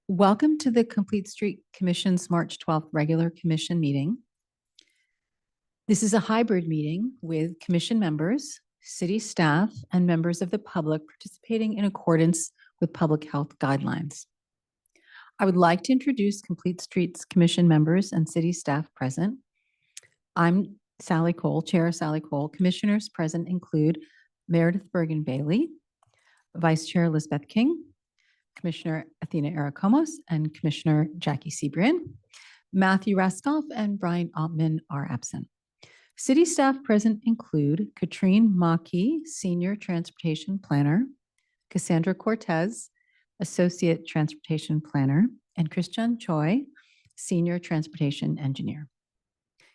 Welcome to the Complete Street Commission's March 12th regular commission meeting. This is a hybrid meeting with commission members, city staff, and members of the public participating in accordance with public health guidelines. I would like to introduce Complete Streets Commission members and city staff present. I'm Sally Cole, Chair Sally Cole. Commissioners present include Meredith Bergen Bailey, Vice Chair Elizabeth King, Commissioner Athena Arakomos, and Commissioner Jackie Sebrian. Matthew Raskoff and Brian Altman are absent. City staff present include Katrine Maki, Senior Transportation Planner, Cassandra Cortez, Associate Transportation Planner, and Christian Choi, Senior Transportation Engineer.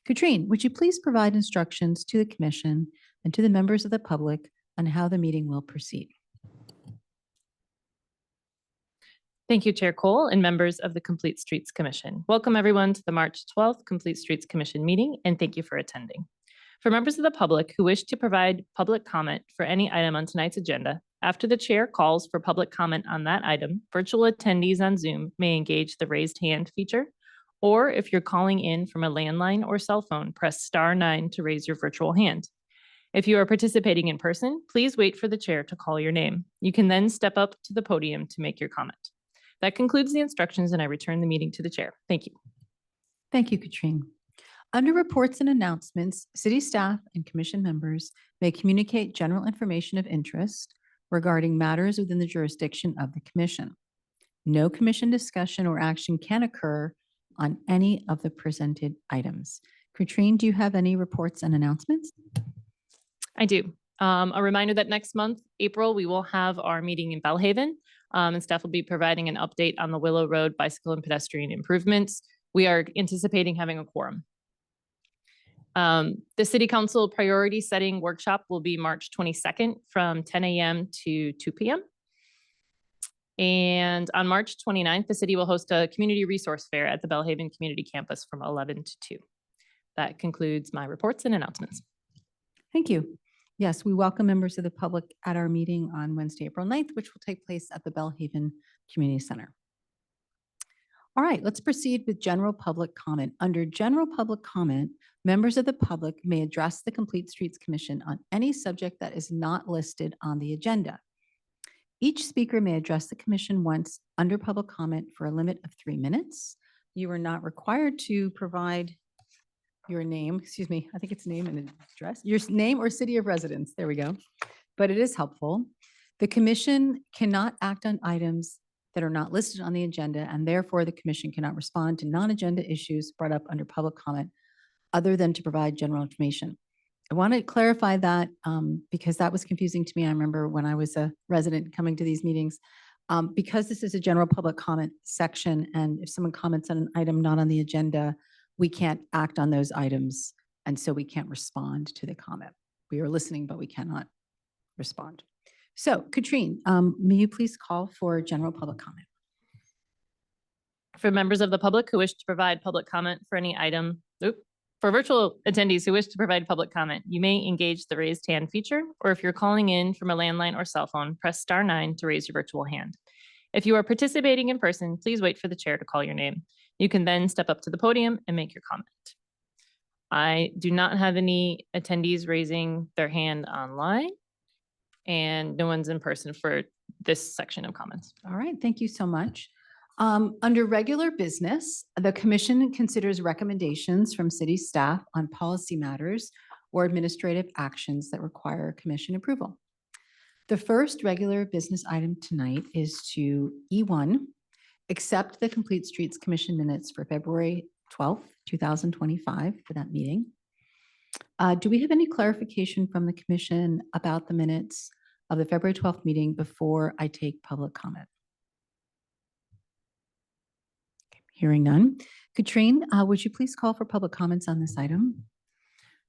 Katrine, would you please provide instructions to the commission and to the members of the public on how the meeting will proceed? Thank you, Chair Cole and members of the Complete Streets Commission. Welcome everyone to the March 12th Complete Streets Commission meeting, and thank you for attending. For members of the public who wish to provide public comment for any item on tonight's agenda, after the chair calls for public comment on that item, virtual attendees on Zoom may engage the raised hand feature, or if you're calling in from a landline or cell phone, press *9 to raise your virtual hand. If you are participating in person, please wait for the chair to call your name. You can then step up to the podium to make your comment. That concludes the instructions, and I return the meeting to the chair. Thank you. Thank you, Katrine. Under reports and announcements, city staff and commission members may communicate general information of interest regarding matters within the jurisdiction of the commission. No commission discussion or action can occur on any of the presented items. Katrine, do you have any reports and announcements? I do. A reminder that next month, April, we will have our meeting in Bellhaven, and staff will be providing an update on the Willow Road bicycle and pedestrian improvements. We are anticipating having a quorum. The City Council priority setting workshop will be March 22nd from 10 a.m. to 2 p.m. And on March 29th, the city will host a community resource fair at the Bellhaven Community Campus from 11 to 2. That concludes my reports and announcements. Thank you. Yes, we welcome members of the public at our meeting on Wednesday, April 9th, which will take place at the Bellhaven Community Center. All right, let's proceed with general public comment. Under general public comment, members of the public may address the Complete Streets Commission on any subject that is not listed on the agenda. Each speaker may address the commission once under public comment for a limit of 3 minutes. You are not required to provide your name, excuse me, I think it's name and address, your name or city of residence, there we go. But it is helpful. The commission cannot act on items that are not listed on the agenda, and therefore the commission cannot respond to non-agenda issues brought up under public comment other than to provide general information. I want to clarify that because that was confusing to me. I remember when I was a resident coming to these meetings. Because this is a general public comment section, and if someone comments on an item not on the agenda, we can't act on those items, and so we can't respond to the comment. We are listening, but we cannot respond. So, Katrine, may you please call for general public comment? For members of the public who wish to provide public comment for any item, for virtual attendees who wish to provide public comment, you may engage the raised hand feature, or if you're calling in from a landline or cell phone, press *9 to raise your virtual hand. If you are participating in person, please wait for the chair to call your name. You can then step up to the podium and make your comment. I do not have any attendees raising their hand online, and no one's in person for this section of comments. All right, thank you so much. Under regular business, the commission considers recommendations from city staff on policy matters or administrative actions that require commission approval. The first regular business item tonight is to E1, accept the Complete Streets Commission minutes for February 12th, 2025 for that meeting. Do we have any clarification from the commission about the minutes of the February 12th meeting before I take public comment? Hearing none. Katrine, would you please call for public comments on this item?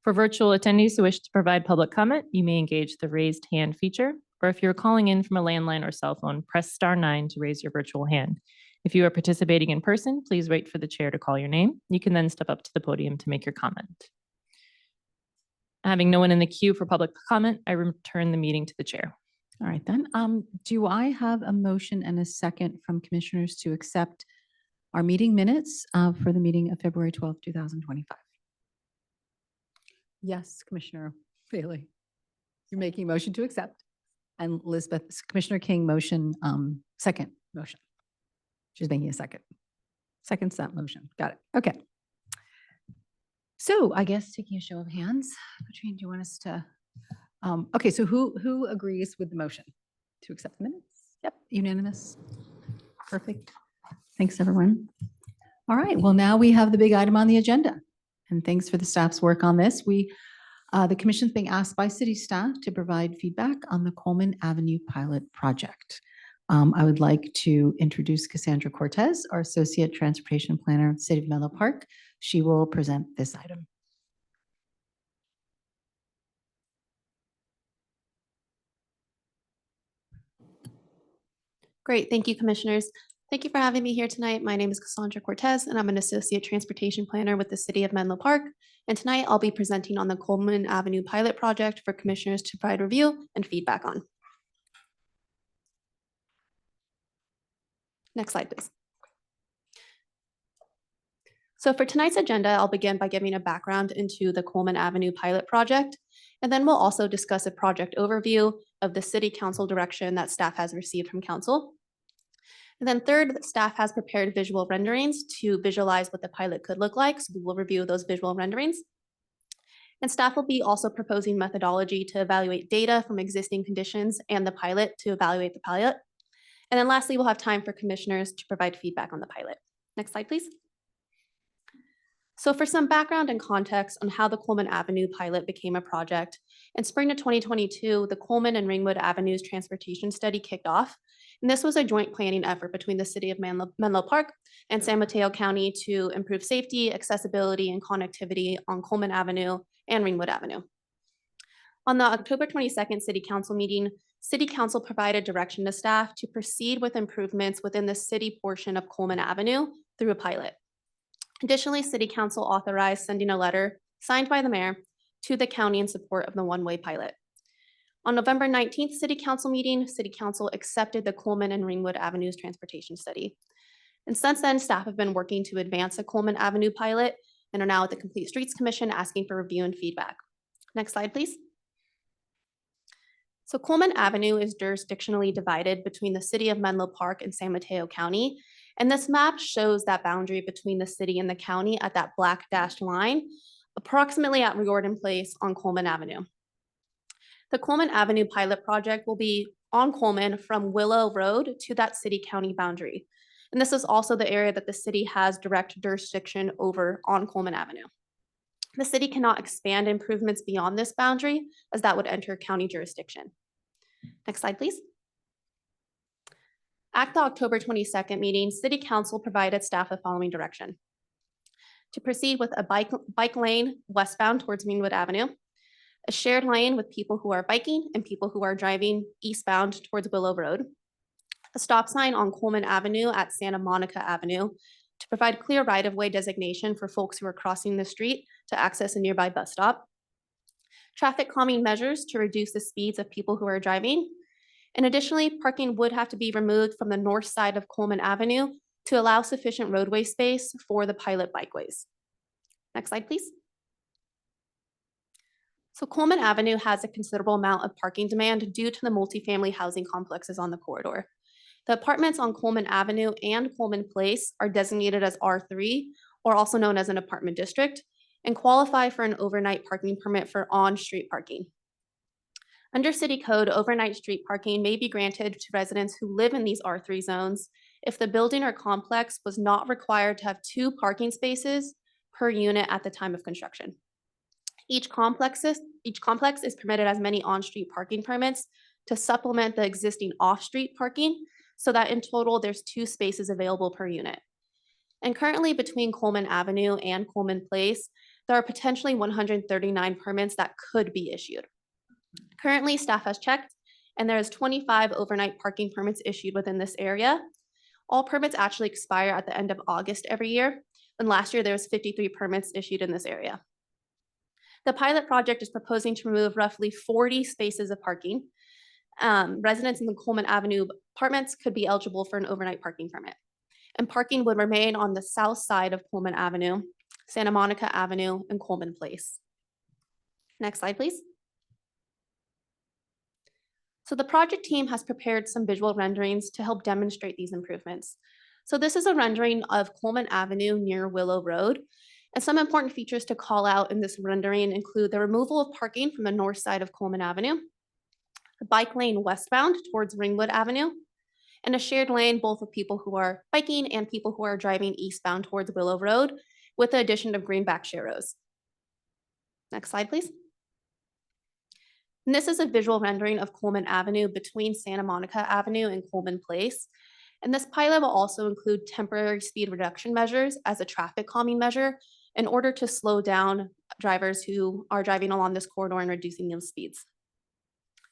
For virtual attendees who wish to provide public comment, you may engage the raised hand feature, or if you're calling in from a landline or cell phone, press *9 to raise your virtual hand. If you are participating in person, please wait for the chair to call your name. You can then step up to the podium to make your comment. Having no one in the queue for public comment, I return the meeting to the chair. All right then. Do I have a motion and a second from commissioners to accept our meeting minutes for the meeting of February 12th, 2025? Yes, Commissioner Bailey. You're making a motion to accept. And Elizabeth, Commissioner King motion, second motion. She's making a second. Seconds that motion. Got it. Okay. So I guess taking a show of hands, Katrina, do you want us to? Okay, so who agrees with the motion to accept the minutes? Yep, unanimous. Perfect. Thanks, everyone. All right, well, now we have the big item on the agenda. And thanks for the staff's work on this. The commission's being asked by city staff to provide feedback on the Coleman Avenue pilot project. I would like to introduce Cassandra Cortez, our Associate Transportation Planner of the City of Menlo Park. She will present this item. Great, thank you, commissioners. Thank you for having me here tonight. My name is Cassandra Cortez, and I'm an Associate Transportation Planner with the City of Menlo Park. And tonight I'll be presenting on the Coleman Avenue pilot project for commissioners to provide review and feedback on. Next slide, please. So for tonight's agenda, I'll begin by giving a background into the Coleman Avenue pilot project, and then we'll also discuss a project overview of the City Council direction that staff has received from Council. And then third, staff has prepared visual renderings to visualize what the pilot could look like, so we will review those visual renderings. And staff will be also proposing methodology to evaluate data from existing conditions and the pilot to evaluate the pilot. And then lastly, we'll have time for commissioners to provide feedback on the pilot. Next slide, please. So for some background and context on how the Coleman Avenue pilot became a project, in spring of 2022, the Coleman and Ringwood Avenues Transportation Study kicked off. And this was a joint planning effort between the City of Menlo Park and San Mateo County to improve safety, accessibility, and connectivity on Coleman Avenue and Ringwood Avenue. On the October 22nd City Council meeting, City Council provided direction to staff to proceed with improvements within the city portion of Coleman Avenue through a pilot. Additionally, City Council authorized sending a letter signed by the mayor to the county in support of the one-way pilot. On November 19th City Council meeting, City Council accepted the Coleman and Ringwood Avenues Transportation Study. And since then, staff have been working to advance the Coleman Avenue pilot and are now at the Complete Streets Commission asking for review and feedback. Next slide, please. So Coleman Avenue is jurisdictionally divided between the City of Menlo Park and San Mateo County. And this map shows that boundary between the city and the county at that black dashed line, approximately at Riordan Place on Coleman Avenue. The Coleman Avenue pilot project will be on Coleman from Willow Road to that city-county boundary. And this is also the area that the city has direct jurisdiction over on Coleman Avenue. The city cannot expand improvements beyond this boundary as that would enter county jurisdiction. Next slide, please. At the October 22nd meeting, City Council provided staff the following direction: to proceed with a bike lane westbound towards Ringwood Avenue, a shared lane with people who are biking and people who are driving eastbound towards Willow Road, a stop sign on Coleman Avenue at Santa Monica Avenue to provide clear right-of-way designation for folks who are crossing the street to access a nearby bus stop, traffic calming measures to reduce the speeds of people who are driving. And additionally, parking would have to be removed from the north side of Coleman Avenue to allow sufficient roadway space for the pilot bikeways. Next slide, please. So Coleman Avenue has a considerable amount of parking demand due to the multifamily housing complexes on the corridor. The apartments on Coleman Avenue and Coleman Place are designated as R3, or also known as an apartment district, and qualify for an overnight parking permit for on-street parking. Under city code, overnight street parking may be granted to residents who live in these R3 zones if the building or complex was not required to have 2 parking spaces per unit at the time of construction. Each complex is permitted as many on-street parking permits to supplement the existing off-street parking, so that in total there's 2 spaces available per unit. And currently between Coleman Avenue and Coleman Place, there are potentially 139 permits that could be issued. Currently, staff has checked, and there is 25 overnight parking permits issued within this area. All permits actually expire at the end of August every year, and last year there was 53 permits issued in this area. The pilot project is proposing to remove roughly 40 spaces of parking. Residents in the Coleman Avenue apartments could be eligible for an overnight parking permit. And parking would remain on the south side of Coleman Avenue, Santa Monica Avenue, and Coleman Place. Next slide, please. So the project team has prepared some visual renderings to help demonstrate these improvements. So this is a rendering of Coleman Avenue near Willow Road. And some important features to call out in this rendering include the removal of parking from the north side of Coleman Avenue, the bike lane westbound towards Ringwood Avenue, and a shared lane both of people who are biking and people who are driving eastbound towards Willow Road, with the addition of greenback sharrows. Next slide, please. And this is a visual rendering of Coleman Avenue between Santa Monica Avenue and Coleman Place. And this pilot will also include temporary speed reduction measures as a traffic calming measure in order to slow down drivers who are driving along this corridor and reducing those speeds.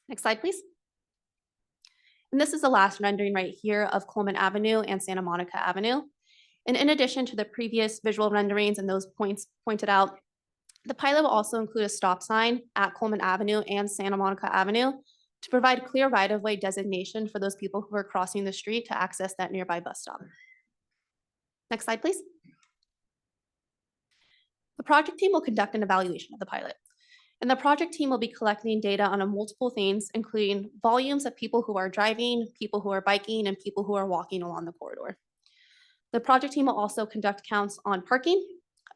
Next slide, please. And this is the last rendering right here of Coleman Avenue and Santa Monica Avenue. And in addition to the previous visual renderings and those points pointed out, the pilot will also include a stop sign at Coleman Avenue and Santa Monica Avenue to provide clear right-of-way designation for those people who are crossing the street to access that nearby bus stop. Next slide, please. The project team will conduct an evaluation of the pilot. And the project team will be collecting data on multiple things, including volumes of people who are driving, people who are biking, and people who are walking along the corridor. The project team will also conduct counts on parking,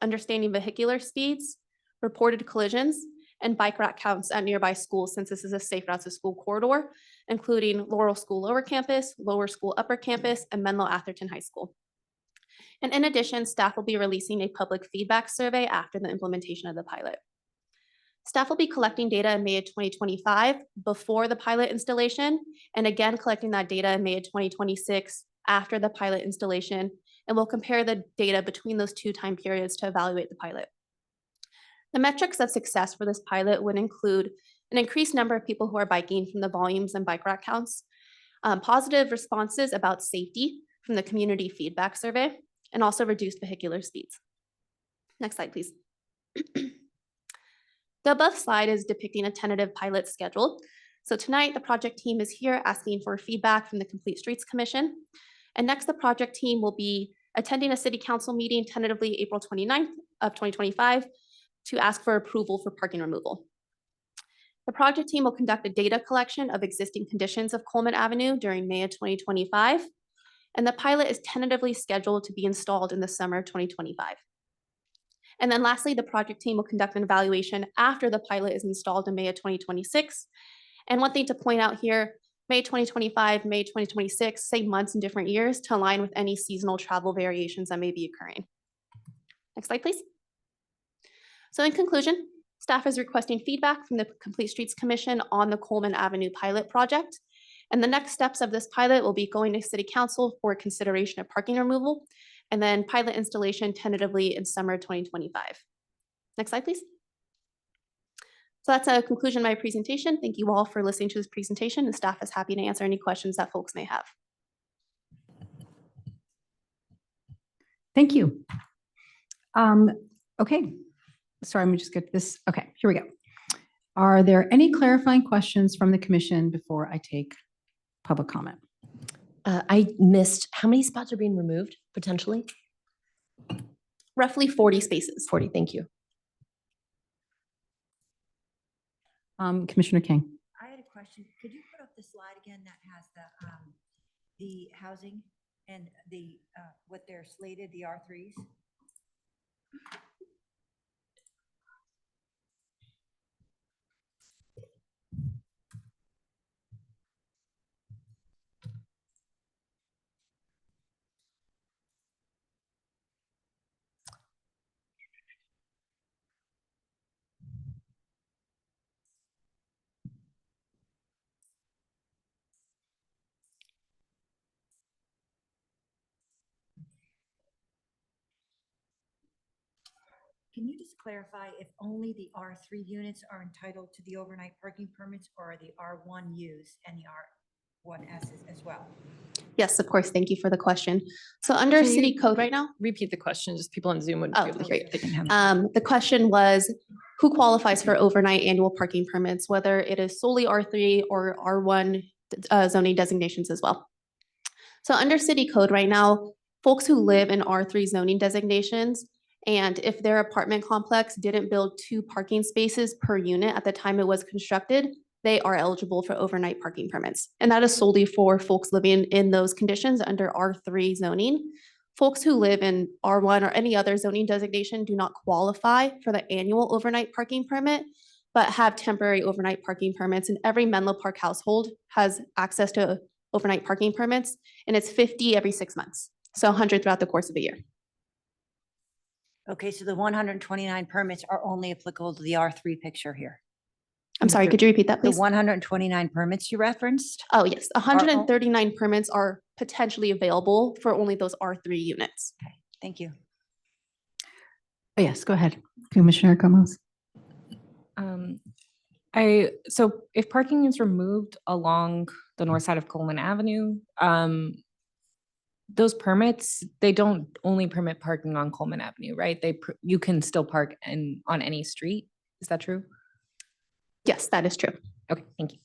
understanding vehicular speeds, reported collisions, and bike rack counts at nearby schools, since this is a safe routes to school corridor, including Laurel School Lower Campus, Lower School Upper Campus, and Menlo Atherton High School. And in addition, staff will be releasing a public feedback survey after the implementation of the pilot. Staff will be collecting data in May of 2025 before the pilot installation, and again collecting that data in May of 2026 after the pilot installation, and we'll compare the data between those two time periods to evaluate the pilot. The metrics of success for this pilot would include an increased number of people who are biking from the volumes and bike rack counts, positive responses about safety from the community feedback survey, and also reduced vehicular speeds. Next slide, please. The above slide is depicting a tentative pilot schedule. So tonight, the project team is here asking for feedback from the Complete Streets Commission. And next, the project team will be attending a city council meeting tentatively April 29th of 2025 to ask for approval for parking removal. The project team will conduct a data collection of existing conditions of Coleman Avenue during May of 2025. And the pilot is tentatively scheduled to be installed in the summer of 2025. And then lastly, the project team will conduct an evaluation after the pilot is installed in May of 2026. And one thing to point out here, May 2025, May 2026, same months in different years to align with any seasonal travel variations that may be occurring. Next slide, please. So in conclusion, staff is requesting feedback from the Complete Streets Commission on the Coleman Avenue pilot project. And the next steps of this pilot will be going to City Council for consideration of parking removal, and then pilot installation tentatively in summer 2025. Next slide, please. So that's a conclusion of my presentation. Thank you all for listening to this presentation, and staff is happy to answer any questions that folks may have. Thank you. Okay, sorry, let me just get this. Okay, here we go. Are there any clarifying questions from the commission before I take public comment? I missed, how many spots are being removed potentially? Roughly 40 spaces. 40, thank you. Commissioner King. I had a question. Could you put up the slide again that has the housing and the what they're slated, the R3s? Can you just clarify if only the R3 units are entitled to the overnight parking permits, or are the R1 used and the 1S as well? Yes, of course. Thank you for the question. So under Can city you code right now, Repeat the question, just people on Zoom would. Oh, great. The question was, who qualifies for overnight annual parking permits, whether it is solely R3 or R1 zoning designations as well? So under city code right now, folks who live in R3 zoning designations, and if their apartment complex didn't build 2 parking spaces per unit at the time it was constructed, they are eligible for overnight parking permits. And that is solely for folks living in those conditions under R3 zoning. Folks who live in R1 or any other zoning designation do not qualify for the annual overnight parking permit, but have temporary overnight parking permits. And every Menlo Park household has access to overnight parking permits, and it's 50 every 6 months. So 100 throughout the course of a year. Okay, so the 129 permits are only applicable to the R3 picture here. I'm sorry, could you repeat that, The please? 129 permits you referenced? Oh, yes, 139 permits are potentially available for only those R3 units. Thank you. Oh, yes, go ahead. Commissioner Gomez. So if parking is removed along the north side of Coleman Avenue, those permits, they don't only permit parking on Coleman Avenue, right? You can still park on any street. Is that true? Yes, that is true. Okay, thank you.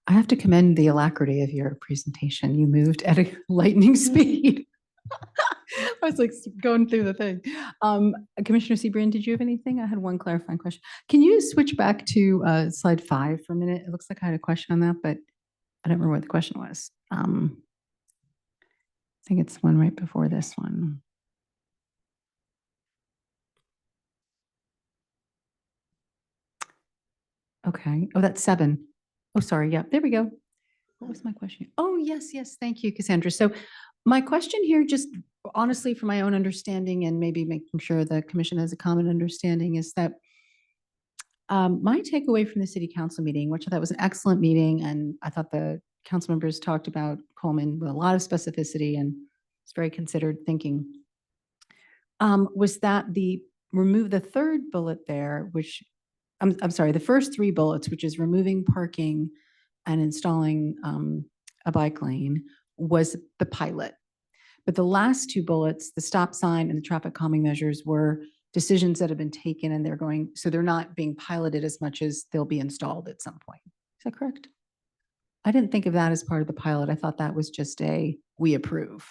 I have to commend the alacrity of your presentation. You moved at a lightning speed. I was like going through the thing. Commissioner Seabrian, did you have anything? I had one clarifying question. Can you switch back to slide 5 for a minute? It looks like I had a question on that, but I don't remember what the question was. I think it's one right before this one. Okay. Oh, that's 7. Oh, sorry. Yeah, there we go. What was my question? Oh, yes, yes. Thank you, Cassandra. So my question here, just honestly, for my own understanding and maybe making sure the commission has a common understanding, is that my takeaway from the city council meeting, which I thought was an excellent meeting, and I thought the council members talked about Coleman with a lot of specificity and it's very considered thinking, was that remove the third bullet there, which I'm sorry, the first 3 bullets, which is removing parking and installing a bike lane, was the pilot. But the last 2 bullets, the stop sign and the traffic calming measures, were decisions that have been taken and so they're not being piloted as much as they'll be installed at some point. Is that correct? I didn't think of that as part of the pilot. I thought that was just we approve.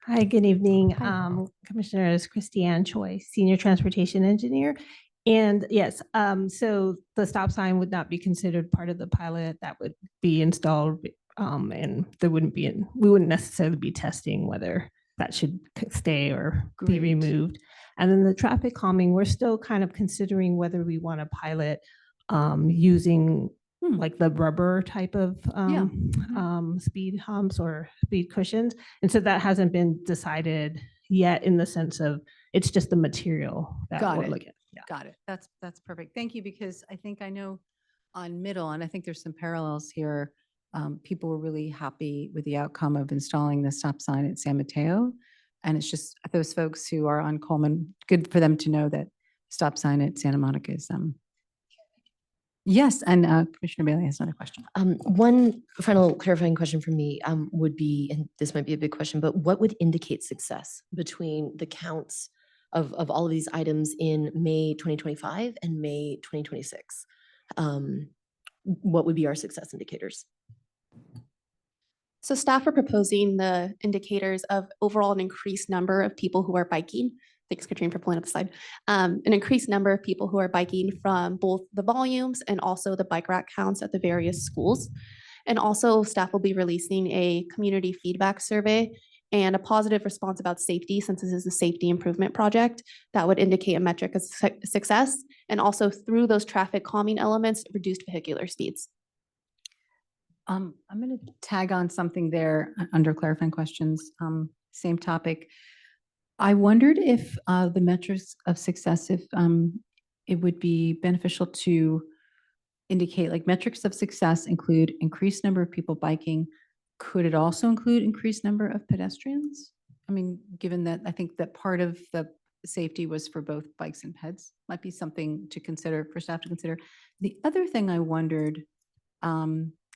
Hi, good evening. Hi. Commissioners Christiane Choi, Senior Transportation Engineer. And yes, so the stop sign would not be considered part of the pilot that would be installed. And we wouldn't necessarily be testing whether that should stay or be Great. removed. And then the traffic calming, we're still kind of considering whether we want to pilot using like the rubber type of speed humps or speed cushions. And so that hasn't been decided yet in the sense of it's just the material that Got we're it. looking at. Yeah. Got it. That's perfect. Thank you, because I know on Middle, and I think there's some parallels here, people were really happy with the outcome of installing the stop sign at San Mateo. And it's just those folks who are on Coleman, good for them to know that stop sign at Santa Monica is yes, and Commissioner Bailey has another question. One final clarifying question from me would be, and this might be a big question, but what would indicate success between the counts of all of these items in May 2025 and May 2026? What would be our success indicators? So staff are proposing the indicators of overall an increased number of people who are biking. Thanks, Katrine, for pulling up the slide. An increased number of people who are biking from both the volumes and also the bike rack counts at the various schools. And also staff will be releasing a community feedback survey and a positive response about safety, since this is a safety improvement project, that would indicate a metric of success. And also through those traffic calming elements, reduced vehicular speeds. I'm going to tag on something there under clarifying questions, same topic. I wondered if the metrics of success, if it would be beneficial to indicate, like, metrics of success include increased number of people biking. Could it also include increased number of pedestrians? I mean, given that I think that part of the safety was for both bikes and peds. Might be something to consider, for staff to consider. The other thing I wondered,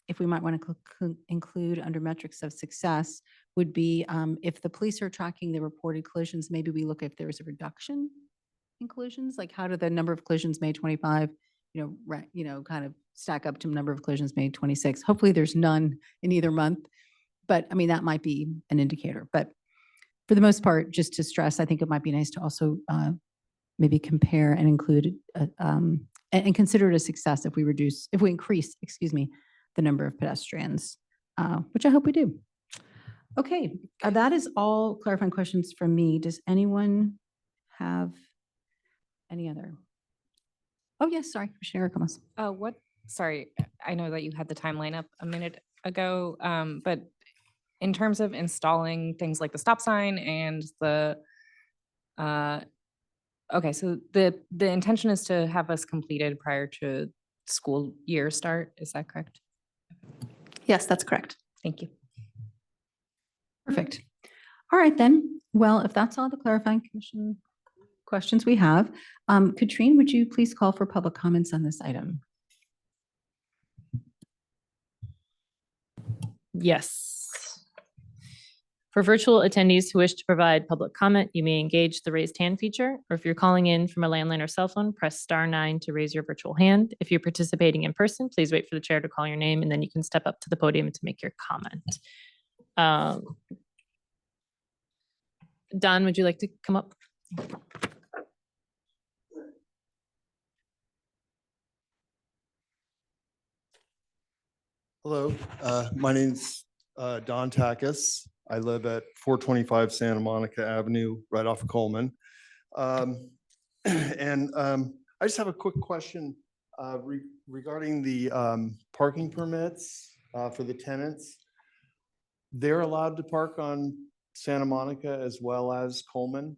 if we might want to include under metrics of success would be if the police are tracking the reported collisions, maybe we look if there is a reduction in collisions, like how do the number of collisions made 25, kind of stack up to number of collisions made 26. Hopefully there's none in either month, but I mean, that might be an indicator. But for the most part, just to stress, I think it might be nice to also maybe compare and include and consider it a success if we increase, the number of pedestrians, which I hope we do. Okay, that is all clarifying questions from me. Does anyone have any other? Oh, yes, sorry, Commissioner Ramos. Sorry, I know that you had the timeline up a minute ago, but in terms of installing things like the stop sign and okay, so the intention is to have us completed prior to school year start, is that correct? Yes, that's correct. Thank you. Perfect. All right, then. Well, if that's all the clarifying commission questions we have, Katrine, would you please call for public comments on this item? Yes. For virtual attendees who wish to provide public comment, you may engage the raised hand feature, or if you're calling in from a landline or cell phone, press *9 to raise your virtual hand. If you're participating in person, please wait for the chair to call your name, and then you can step up to the podium to make your comment. Don, would you like to come up? Hello, my name's Don Takis. I live at 425 Santa Monica Avenue, right off of Coleman. I just have a quick question regarding the parking permits for the tenants. They're allowed to park on Santa Monica as well as Coleman?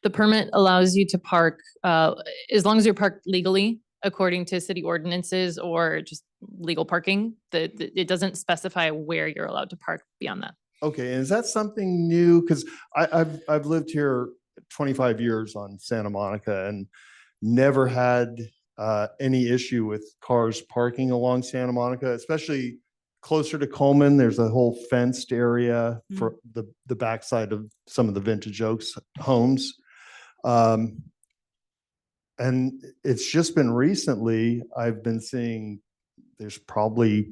The permit allows you to park, as long as you're parked legally, according to city ordinances or just legal parking. It doesn't specify where you're allowed to park beyond that. Okay, and is that something new? Because I've lived here 25 years on Santa Monica and never had any issue with cars parking along Santa Monica, especially closer to Coleman. There's a whole fenced area for the backside of some of the Vintage Oaks homes. And it's just been recently, I've been seeing there's probably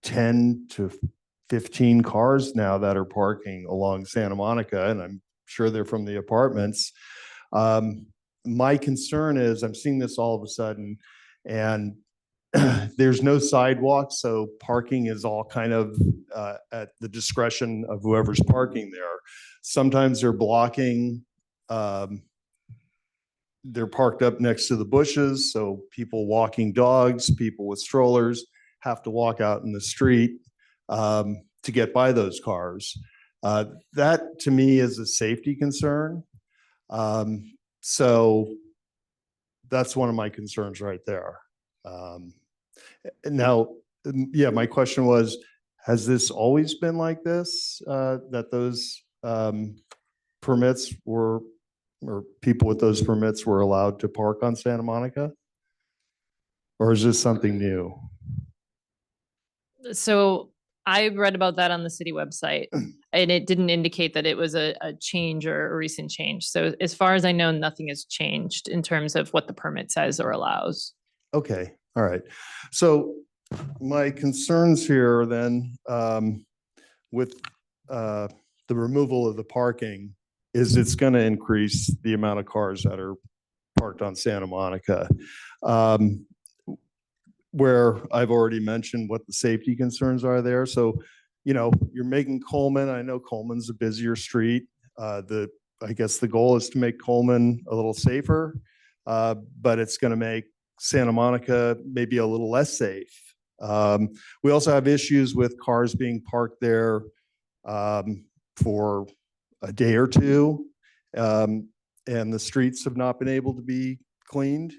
10 to 15 cars now that are parking along Santa Monica, and I'm sure they're from the apartments. My concern is I'm seeing this all of a sudden, and there's no sidewalk, so parking is all kind of at the discretion of whoever's parking there. Sometimes they're blocking, they're parked up next to the bushes, so people walking dogs, people with strollers have to walk out in the street to get by those cars. That to me is a safety concern. So that's one of my concerns right there. Now, yeah, my question was, has this always been like this, that those permits were, or people with those permits were allowed to park on Santa Monica? Or is this something new? So I read about that on the city website, and it didn't indicate that it was a change or a recent change. So as far as I know, nothing has changed in terms of what the permit says or allows. Okay, all right. So my concerns here then with the removal of the parking is it's going to increase the amount of cars that are parked on Santa Monica. Where I've already mentioned what the safety concerns are there. So, you know, you're making Coleman, I know Coleman's a busier street. I guess the goal is to make Coleman a little safer, but it's going to make Santa Monica maybe a little less safe. We also have issues with cars being parked there for a day or two, and the streets have not been able to be cleaned.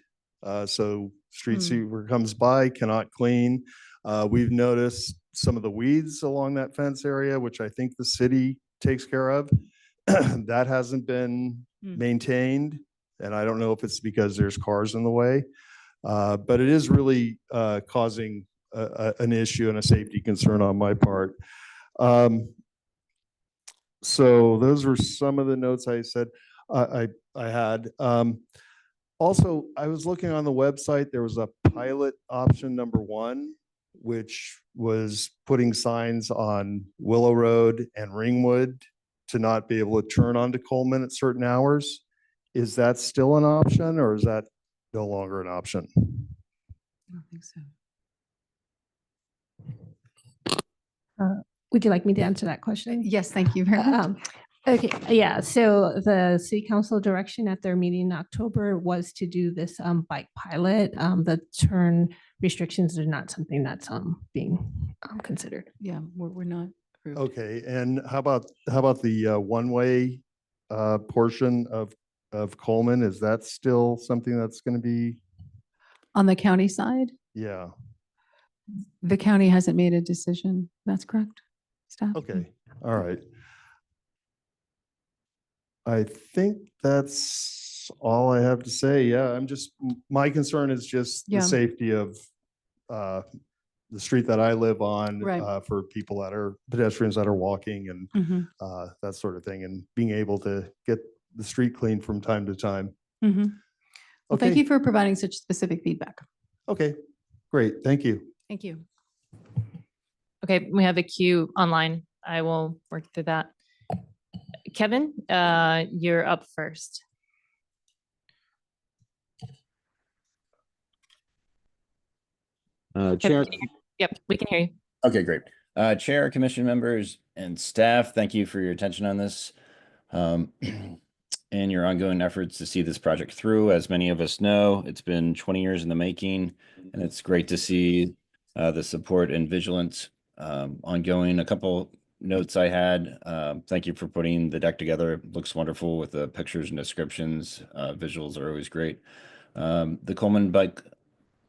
So street sweeper comes by, cannot clean. We've noticed some of the weeds along that fence area, which I think the city takes care of. that hasn't been maintained. And I don't know if it's because there's cars in the way, but it is really causing an issue and a safety concern on my part. So those were some of the notes I said I had. Also, I was looking on the website, there was a pilot option #1, which was putting signs on Willow Road and Ringwood to not be able to turn onto Coleman at certain hours. Is that still an option or is that no longer an option? I don't think so. Would you like me to answer that question? Yes, thank you very much. Okay, yeah, so the city council direction at their meeting in October was to do this bike pilot. The turn restrictions are not something that's being considered. Yeah, we're not approved. Okay, and how about the one-way portion of Coleman? Is that still something that's going to be? On the county side, Yeah, the county hasn't made a decision. That's correct, staff? okay, all right. I think that's all I have to say. Yeah, my concern is just Yeah. the safety of the street that I live on Right. for people that are pedestrians that are walking and Mhm, that sort of thing, and being able to get the street cleaned from time to time. mhm. Well, thank Okay. you for providing such specific feedback. Okay, great. Thank you. Thank you. Okay, we have a queue online. I will work through that. Kevin, you're up first. Kevin, Chair. can you- Yep, we can hear you. Okay, great. Chair, commission members, and staff, thank you for your attention on this and your ongoing efforts to see this project through. As many of us know, it's been 20 years in the making, and it's great to see the support and vigilance ongoing. A couple notes I had. Thank you for putting the deck together. It looks wonderful with the pictures and descriptions. Visuals are always great. The Coleman bike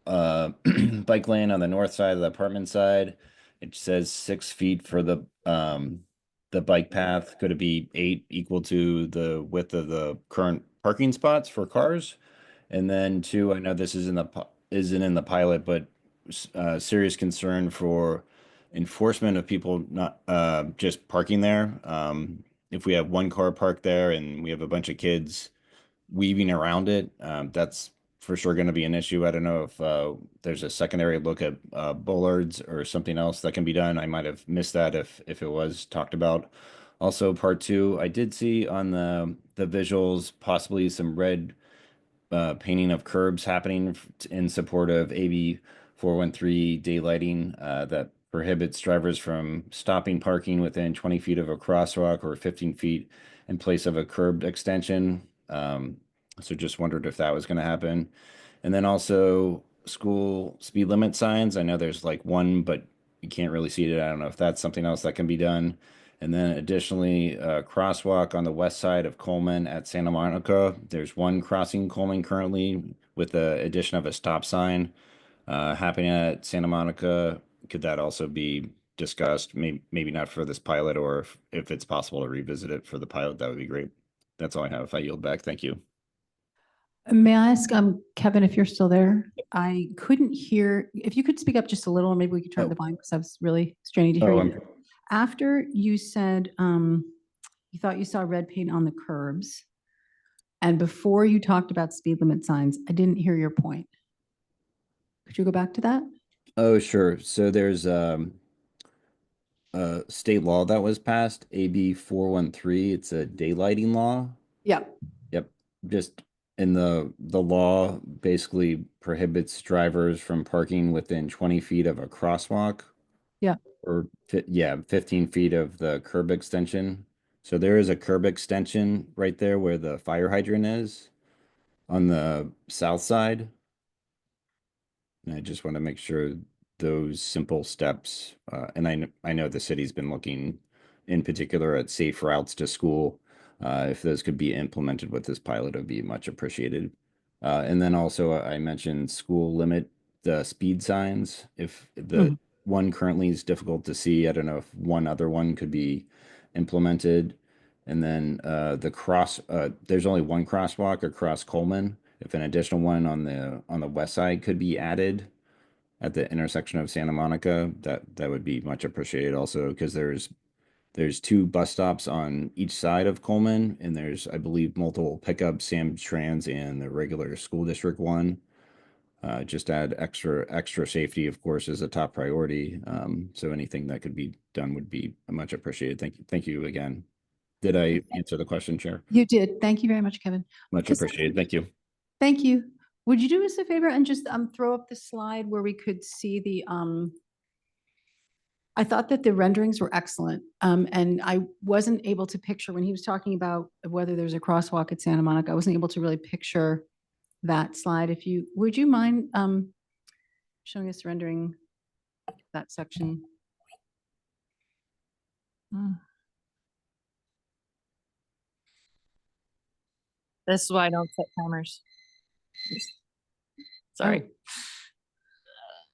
lane on the north side of the apartment side. It says 6 feet for the bike path. Could it be 8, equal to the width of the current parking spots for cars? And then 2, I know this isn't in the pilot, but serious concern for enforcement of people not just parking there. If we have one car parked there and we have a bunch of kids weaving around it, that's for sure going to be an issue. I don't know if there's a secondary look at bollards or something else that can be done. I might have missed that if it was talked about. Also, part 2, I did see on the visuals possibly some red painting of curbs happening in support of AB 413 daylighting that prohibits drivers from stopping parking within 20 feet of a crosswalk or 15 feet in place of a curb extension. So just wondered if that was going to happen. And then also school speed limit signs. I know there's like one, but you can't really see it. I don't know if that's something else that can be done. And then additionally, a crosswalk on the west side of Coleman at Santa Monica. There's one crossing Coleman currently with the addition of a stop sign happening at Santa Monica. Could that also be discussed? Maybe not for this pilot, or if it's possible to revisit it for the pilot, that would be great. That's all I have. If I yield back, thank you. May I ask, Kevin, if you're still there? I couldn't hear, if you could speak up just a little, maybe we could turn the volume because I was really straining to hear you. After you said you thought you saw red paint on the curbs, and before you talked about speed limit signs, I didn't hear your point. Could you go back to that? Oh, sure. So there's a state law that was passed, AB 413. It's a daylighting law. Yep. Yep. Just in the law basically prohibits drivers from parking within 20 feet of a crosswalk. Yeah. Or 15 feet of the curb extension. So there is a curb extension right there where the fire hydrant is on the south side. And I just want to make sure those simple steps, and I know the city's been looking in particular at safe routes to school. If those could be implemented with this pilot, it would be much appreciated. And then also I mentioned school limit the speed signs. If the one currently is difficult to see, I don't know if one other one could be implemented. And then there's only one crosswalk across Coleman. If an additional one on the west side could be added at the intersection of Santa Monica, that would be much appreciated also, because there's 2 bus stops on each side of Coleman, and there's, I believe, multiple pickups, Sam Trans and the regular school district one. Just add extra safety, of course, is a top priority. So anything that could be done would be much appreciated. Thank you again. Did I answer the question, Chair? You did. Thank you very much, Kevin. Much Cassandra? appreciated. Thank you. Thank you. Would you do us a favor and just throw up the slide where we could see the I thought that the renderings were excellent. And I wasn't able to picture when he was talking about whether there's a crosswalk at Santa Monica, I wasn't able to really picture that slide. Would you mind showing us rendering that section? This is why I don't set timers. Sorry.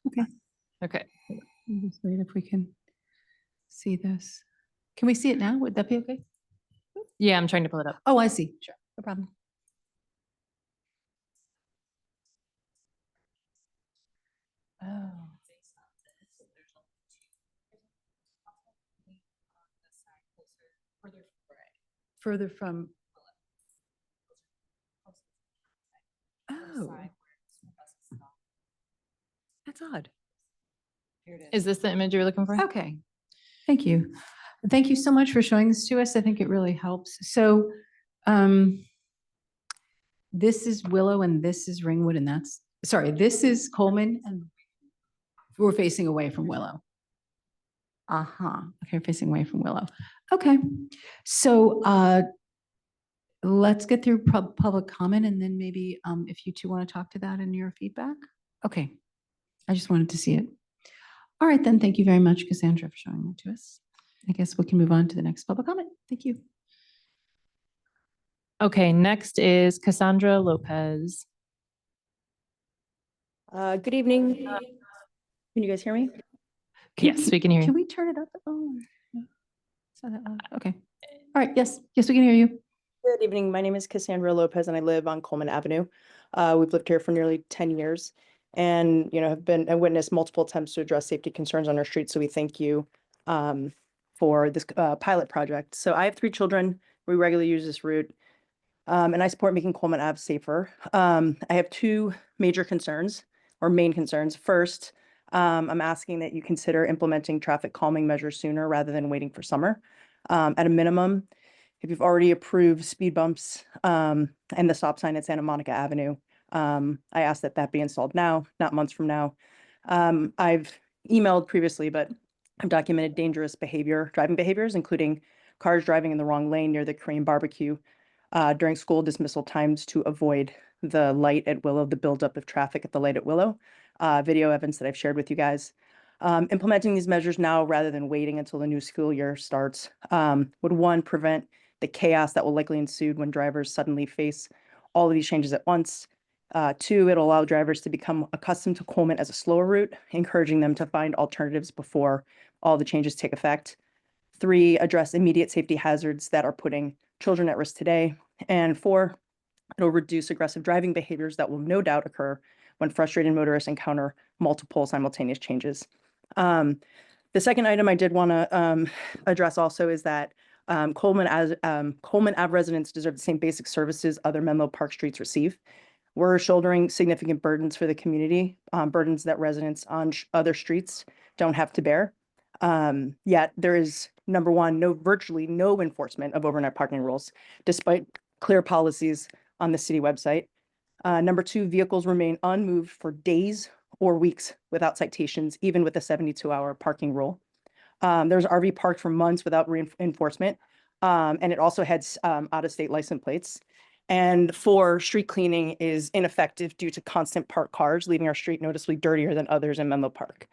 Okay. Okay. Just wait if we can see this. Can we see it now? Would that be okay? Yeah, I'm trying to pull it up. Oh, I see. Sure. No problem. Oh. Further from. Oh. That's odd. Is this the image you're looking for? Okay. Thank you. Thank you so much for showing this to us. I think it really helps. So this is Willow and this is Ringwood and this is Coleman and we're facing away from Willow. Okay, facing away from Willow. Okay. So let's get through public comment and then maybe if you two want to talk to that in your feedback. Okay. I just wanted to see it. All right, then. Thank you very much, Cassandra, for showing that to us. I guess we can move on to the next public comment. Thank you. Okay, next is Cassandra Lopez. Good evening. Can you guys hear me? Yes, we can hear you. Can we turn it up? Oh, no. It's not that loud. Okay. All right. Yes. Yes, we can hear you. Good evening. My name is Cassandra Lopez and I live on Coleman Avenue. We've lived here for nearly 10 years and, have been and witnessed multiple attempts to address safety concerns on our street. So we thank you for this pilot project. So I have 3 children. We regularly use this route and I support making Coleman Ave safer. I have 2 major concerns or main concerns. First, I'm asking that you consider implementing traffic calming measures sooner rather than waiting for summer. At a minimum, if you've already approved speed bumps and the stop sign at Santa Monica Avenue, I ask that that be installed now, not months from now. I've emailed previously, but I've documented dangerous driving behaviors, including cars driving in the wrong lane near the Korean barbecue during school dismissal times to avoid the light at Willow, the buildup of traffic at the light at Willow. Video evidence that I've shared with you guys. Implementing these measures now rather than waiting until the new school year starts would 1, prevent the chaos that will likely ensue when drivers suddenly face all of these changes at once. 2, it'll allow drivers to become accustomed to Coleman as a slower route, encouraging them to find alternatives before all the changes take effect. 3, address immediate safety hazards that are putting children at risk today. And 4, it'll reduce aggressive driving behaviors that will no doubt occur when frustrated motorists encounter multiple simultaneous changes. The second item I did want to address also is that Coleman Ave residents deserve the same basic services other Menlo Park streets receive. We're shouldering significant burdens for the community, burdens that residents on other streets don't have to bear. Yet there is, number 1, virtually no enforcement of overnight parking rules, despite clear policies on the city website. Number 2, vehicles remain unmoved for days or weeks without citations, even with the 72-hour parking rule. There's RV parked for months without reinforcement, and it also has out-of-state license plates. And 4, street cleaning is ineffective due to constant parked cars, leaving our street noticeably dirtier than others in Menlo Park.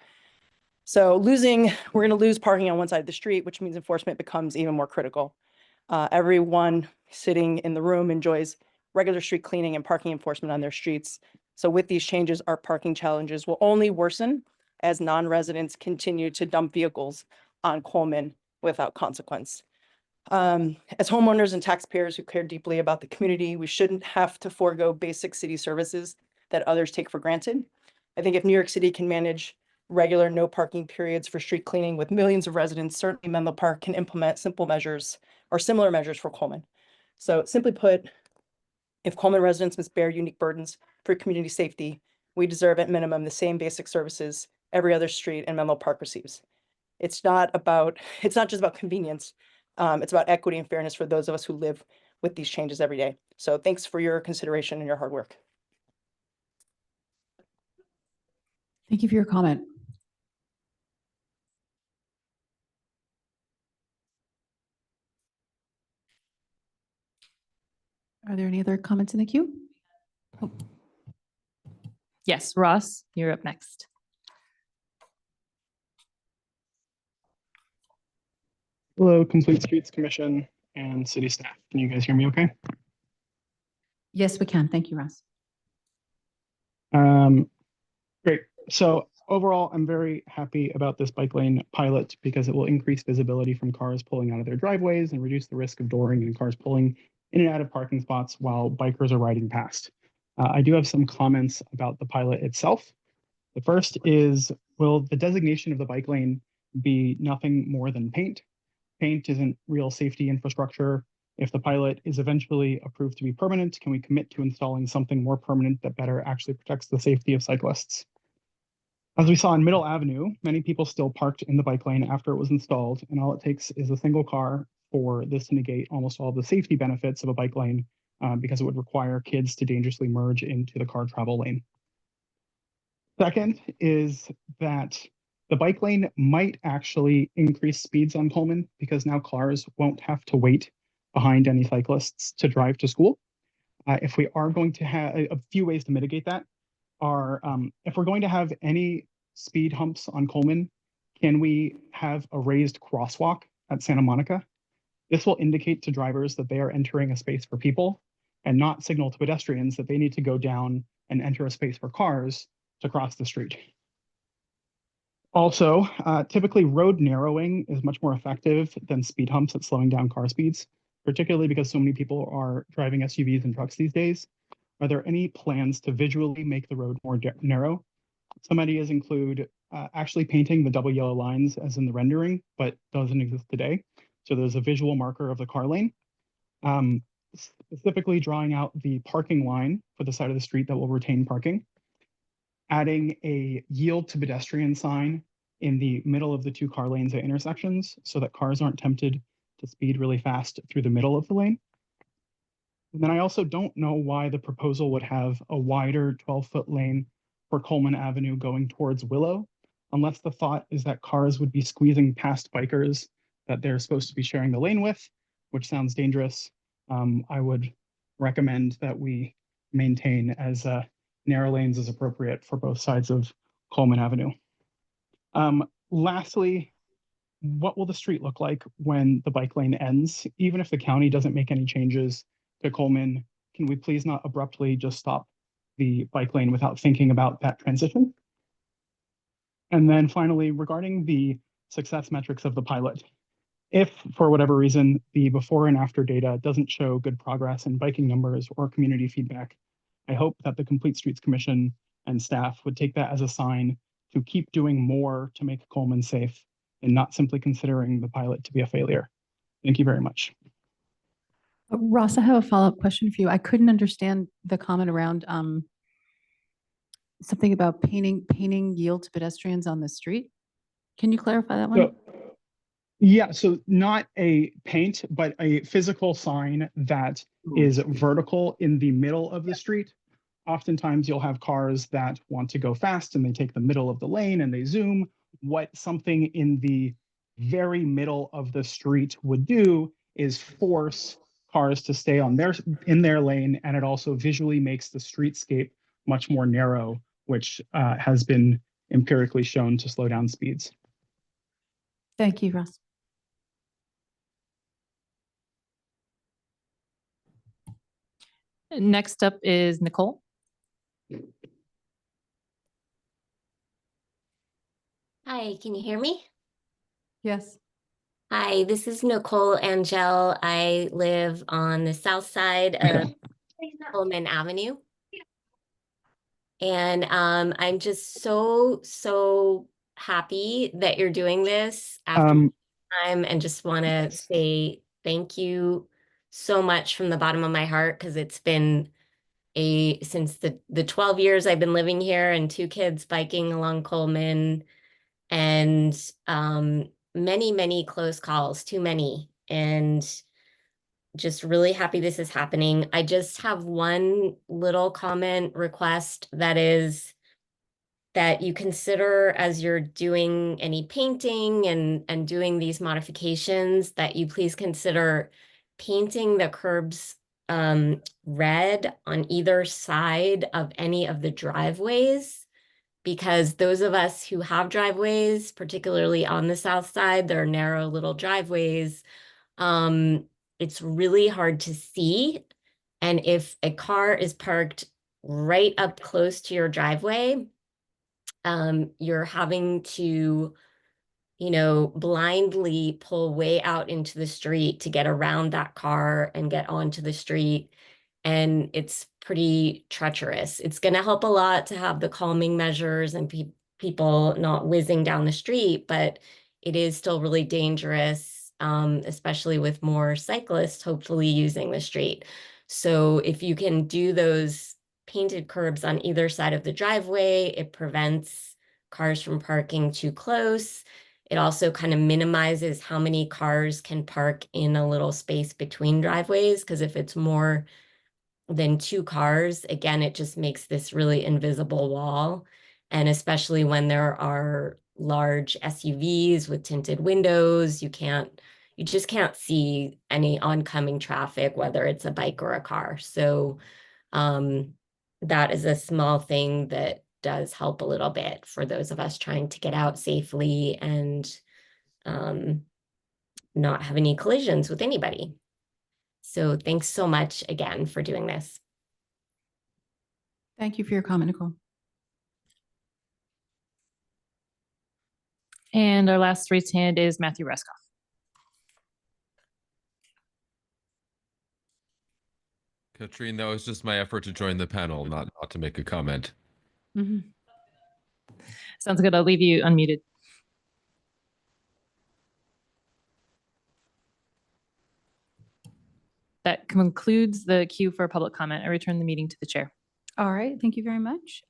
So we're going to lose parking on one side of the street, which means enforcement becomes even more critical. Everyone sitting in the room enjoys regular street cleaning and parking enforcement on their streets. So with these changes, our parking challenges will only worsen as non-residents continue to dump vehicles on Coleman without consequence. As homeowners and taxpayers who care deeply about the community, we shouldn't have to forego basic city services that others take for granted. I think if New York City can manage regular no parking periods for street cleaning with millions of residents, certainly Menlo Park can implement simple measures or similar measures for Coleman. So simply put, if Coleman residents must bear unique burdens for community safety, we deserve at minimum the same basic services every other street in Menlo Park receives. It's not just about convenience. It's about equity and fairness for those of us who live with these changes every day. So thanks for your consideration and your hard work. Thank you for your comment. Are there any other comments in the queue? Oh, Yes, Ross, you're up next. Hello, Complete Streets Commission and city staff. Can you guys hear me okay? yes, we can. Thank you, Ross. Great. So overall, I'm very happy about this bike lane pilot because it will increase visibility from cars pulling out of their driveways and reduce the risk of dooring and cars pulling in and out of parking spots while bikers are riding past. I do have some comments about the pilot itself. The first is, will the designation of the bike lane be nothing more than paint? Paint isn't real safety infrastructure. If the pilot is eventually approved to be permanent, can we commit to installing something more permanent that better actually protects the safety of cyclists? As we saw in Middle Avenue, many people still parked in the bike lane after it was installed, and all it takes is a single car for this to negate almost all the safety benefits of a bike lane because it would require kids to dangerously merge into the car travel lane. Second is that the bike lane might actually increase speeds on Coleman because now cars won't have to wait behind any cyclists to drive to school. If we are going to have a few ways to mitigate that are, if we're going to have any speed humps on Coleman, can we have a raised crosswalk at Santa Monica? This will indicate to drivers that they are entering a space for people and not signal to pedestrians that they need to go down and enter a space for cars to cross the street. Also, typically road narrowing is much more effective than speed humps at slowing down car speeds, particularly because so many people are driving SUVs and trucks these days. Are there any plans to visually make the road more narrow? Some ideas include actually painting the double yellow lines as in the rendering, but doesn't exist today. So there's a visual marker of the car lane. Specifically drawing out the parking line for the side of the street that will retain parking. Adding a yield to pedestrian sign in the middle of the two car lanes at intersections so that cars aren't tempted to speed really fast through the middle of the lane. And then I also don't know why the proposal would have a wider 12-foot lane for Coleman Avenue going towards Willow, unless the thought is that cars would be squeezing past bikers that they're supposed to be sharing the lane with, which sounds dangerous. I would recommend that we maintain as narrow lanes as appropriate for both sides of Coleman Avenue. Lastly, what will the street look like when the bike lane ends? Even if the county doesn't make any changes to Coleman, can we please not abruptly just stop the bike lane without thinking about that transition? And then finally, regarding the success metrics of the pilot, if for whatever reason the before and after data doesn't show good progress in biking numbers or community feedback, I hope that the Complete Streets Commission and staff would take that as a sign to keep doing more to make Coleman safe and not simply considering the pilot to be a failure. Thank you very much. Ross, I have a follow-up question for you. I couldn't understand the comment around something about painting yield to pedestrians on the street. Can you clarify that one? Yeah, so not a paint, but a physical sign that is vertical in the middle of the street. Oftentimes you'll have cars that want to go fast and they take the middle of the lane and they zoom. What something in the very middle of the street would do is force cars to stay on in their lane, and it also visually makes the streetscape much more narrow, which has been empirically shown to slow down speeds. Thank you, Ross. Next up is Nicole. Hi, can you hear me? Yes. Hi, this is Nicole Angel. I live on the south side of Coleman Avenue. And I'm just so happy that you're doing this after time, and just want to say thank you so much from the bottom of my heart, because it's been since the 12 years I've been living here and 2 kids biking along Coleman, and many close calls, too many, and just really happy this is happening. I just have one little comment request, that is that you consider, as you're doing any painting and doing these modifications, that you please consider painting the curbs red on either side of any of the driveways, because those of us who have driveways, particularly on the south side, there are narrow little driveways. It's really hard to see. And if a car is parked right up close to your driveway, you're having to, blindly pull way out into the street to get around that car and get onto the street. And it's pretty treacherous. It's going to help a lot to have the calming measures and people not whizzing down the street, but it is still really dangerous, especially with more cyclists hopefully using the street. So if you can do those painted curbs on either side of the driveway, it prevents cars from parking too close. It also kind of minimizes how many cars can park in a little space between driveways, because if it's more than 2 cars, again, it just makes this really invisible wall. And especially when there are large SUVs with tinted windows, you just can't see any oncoming traffic, whether it's a bike or a car. So that is a small thing that does help a little bit for those of us trying to get out safely and not have any collisions with anybody. So thanks so much again for doing this. Thank you for your comment, Nicole. And our last raised hand is Matthew Raskoff. Katrine, that was just my effort to join the panel, not to make a comment. Sounds good. I'll leave you unmuted. That concludes the queue for public comment. I return the meeting to the chair. All right, thank you very much.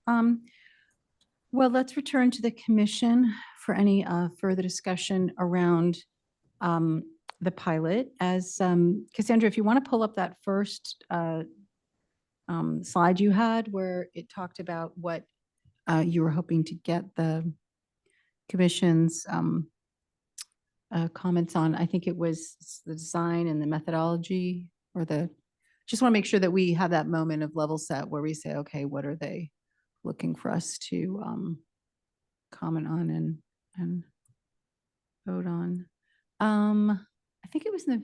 Well, let's return to the commission for any further discussion around the pilot. As Cassandra, if you want to pull up that first slide you had where it talked about what you were hoping to get the commission's comments on. I think it was the design and the methodology, or just want to make sure that we have that moment of level set where we say, okay, what are they looking for us to comment on and vote on? I think it was I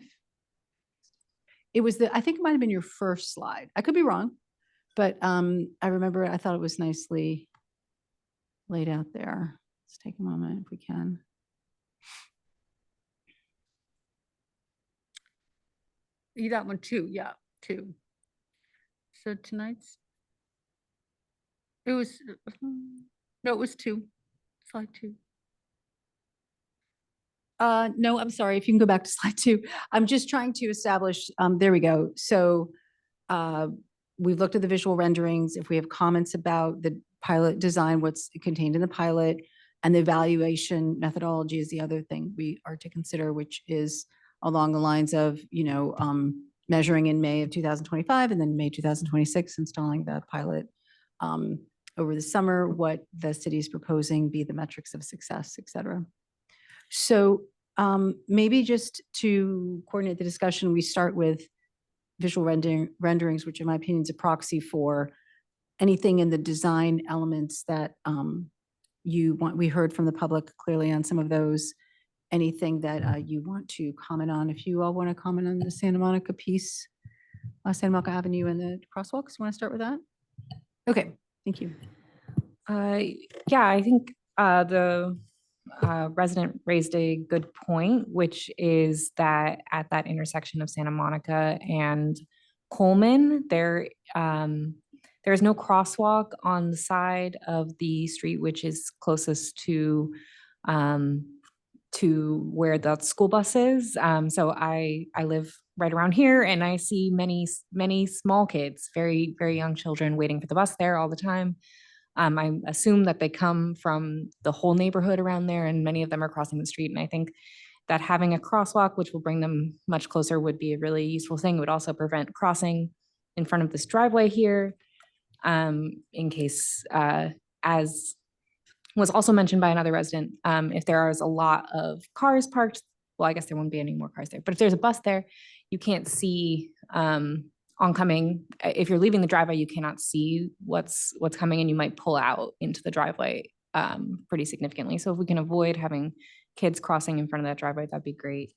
think it might have been your first slide. I could be wrong, but I remember I thought it was nicely laid out there. Let's take a moment if we can. You got one too, yeah, 2. So tonight's, it was, no, it was 2, slide 2. No, I'm sorry, if you can go back to slide 2. I'm just trying to establish, there we go. So we've looked at the visual renderings. If we have comments about the pilot design, what's contained in the pilot, and the evaluation methodology is the other thing we are to consider, which is along the lines of, measuring in May of 2025 and then May 2026, installing the pilot over the summer, what the city is proposing be the metrics of success, et cetera. So maybe just to coordinate the discussion, we start with visual renderings, which in my opinion is a proxy for anything in the design elements that you want. We heard from the public clearly on some of those. Anything that you want to comment on? If you all want to comment on the Santa Monica piece, Santa Monica Avenue and the crosswalks, you want to start with that? Okay, thank you. Yeah, I think the resident raised a good point, which is that at that intersection of Santa Monica and Coleman, there's no crosswalk on the side of the street which is closest to where the school bus is. So I live right around here, and I see many small kids, very very young children, waiting for the bus there all the time. I assume that they come from the whole neighborhood around there, and many of them are crossing the street. And I think that having a crosswalk, which will bring them much closer, would be a really useful thing. It would also prevent crossing in front of this driveway here, in case, as was also mentioned by another resident, if there is a lot of cars parked, well, I guess there won't be any more cars there, but if there's a bus there, you can't see oncoming. If you're leaving the driveway, you cannot see what's coming, and you might pull out into the driveway pretty significantly. So if we can avoid having kids crossing in front of that driveway, that'd be great.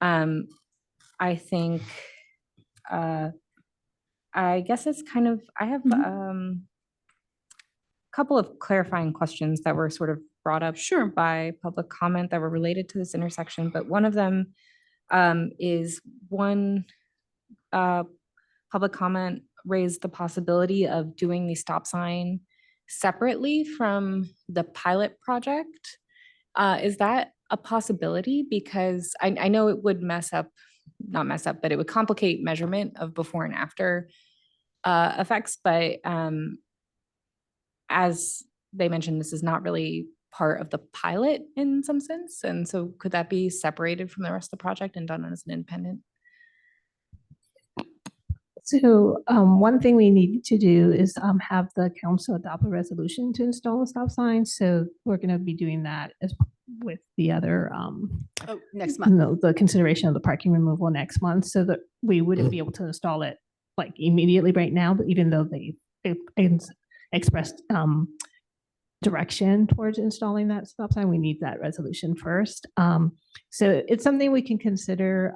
I think, I guess it's kind of, I have a couple of clarifying questions that were sort of brought up by public comment that were related to this intersection, but one of them is one public comment raised the possibility of doing the stop sign separately from the pilot project. Is that a possibility? Because I know it would not mess up, but it would complicate measurement of before and after effects. But as they mentioned, this is not really part of the pilot in some sense. And so could that be separated from the rest of the project and done as an independent? So one thing we need to do is have the council adopt a resolution to install a stop sign. So we're going to be doing that as with the other next month. the consideration of the parking removal next month, so that we wouldn't be able to install it like immediately right now. But even though they expressed direction towards installing that stop sign, we need that resolution first. So it's something we can consider.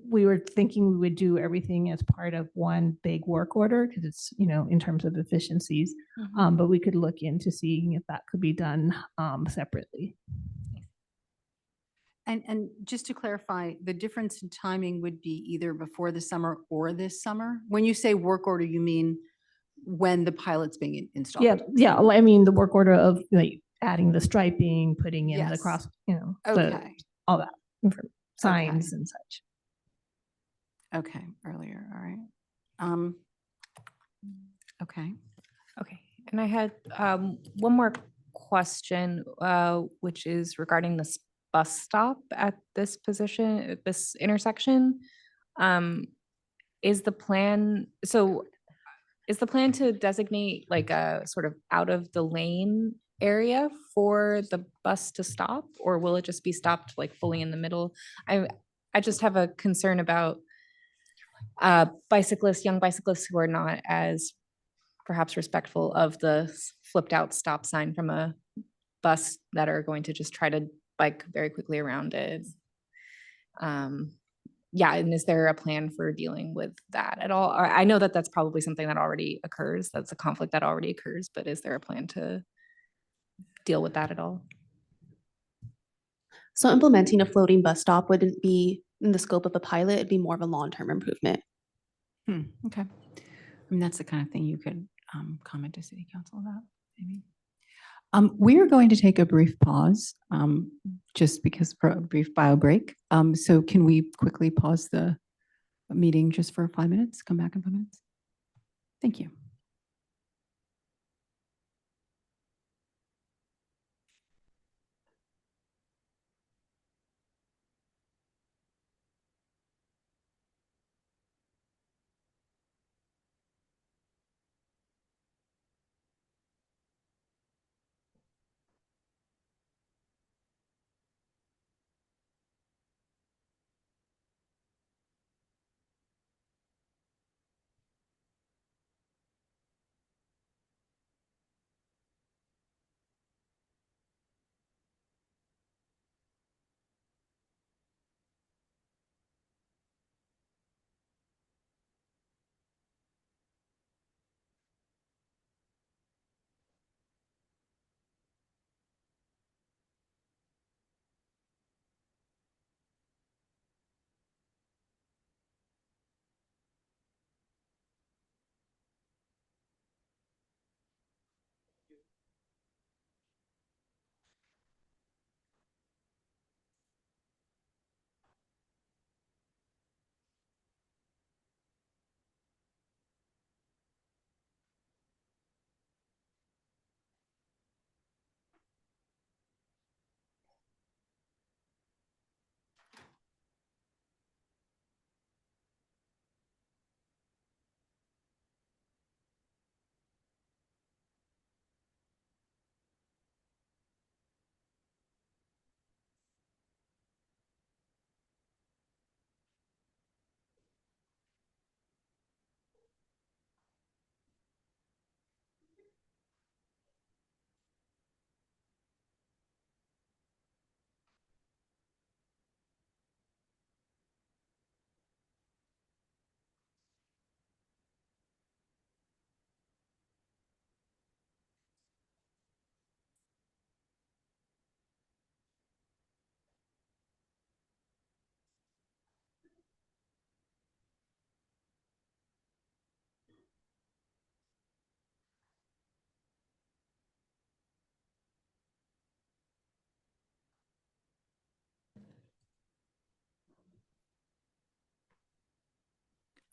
We were thinking we would do everything as part of one big work order because it's, in terms of efficiencies, but we could look into seeing if that could be done separately. And just to clarify, the difference in timing would be either before the summer or this summer? When you say work order, you mean when the pilot's being installed? Yeah. I mean, the work order of like adding the striping, putting in the Yes. cross, Okay. all that signs and such. Okay, earlier, all right. Okay. Okay, and I had one more question, which is regarding this bus stop at this position, at this intersection. Is the plan to designate like a sort of out of the lane area for the bus to stop, or will it just be stopped like fully in the middle? I just have a concern about young bicyclists who are not as perhaps respectful of the flipped out stop sign from a bus that are going to just try to bike very quickly around it. Yeah, and is there a plan for dealing with that at all? I know that that's probably something that already occurs. That's a conflict that already occurs, but is there a plan to deal with that at all? So implementing a floating bus stop wouldn't be in the scope of a pilot. It'd be more of a long-term improvement. Okay. I mean, that's the kind of thing you could comment to City Council about, maybe. We are going to take a brief pause, just because for a brief bio break. So can we quickly pause the meeting just for 5 minutes? Come back in 5 minutes? Thank you.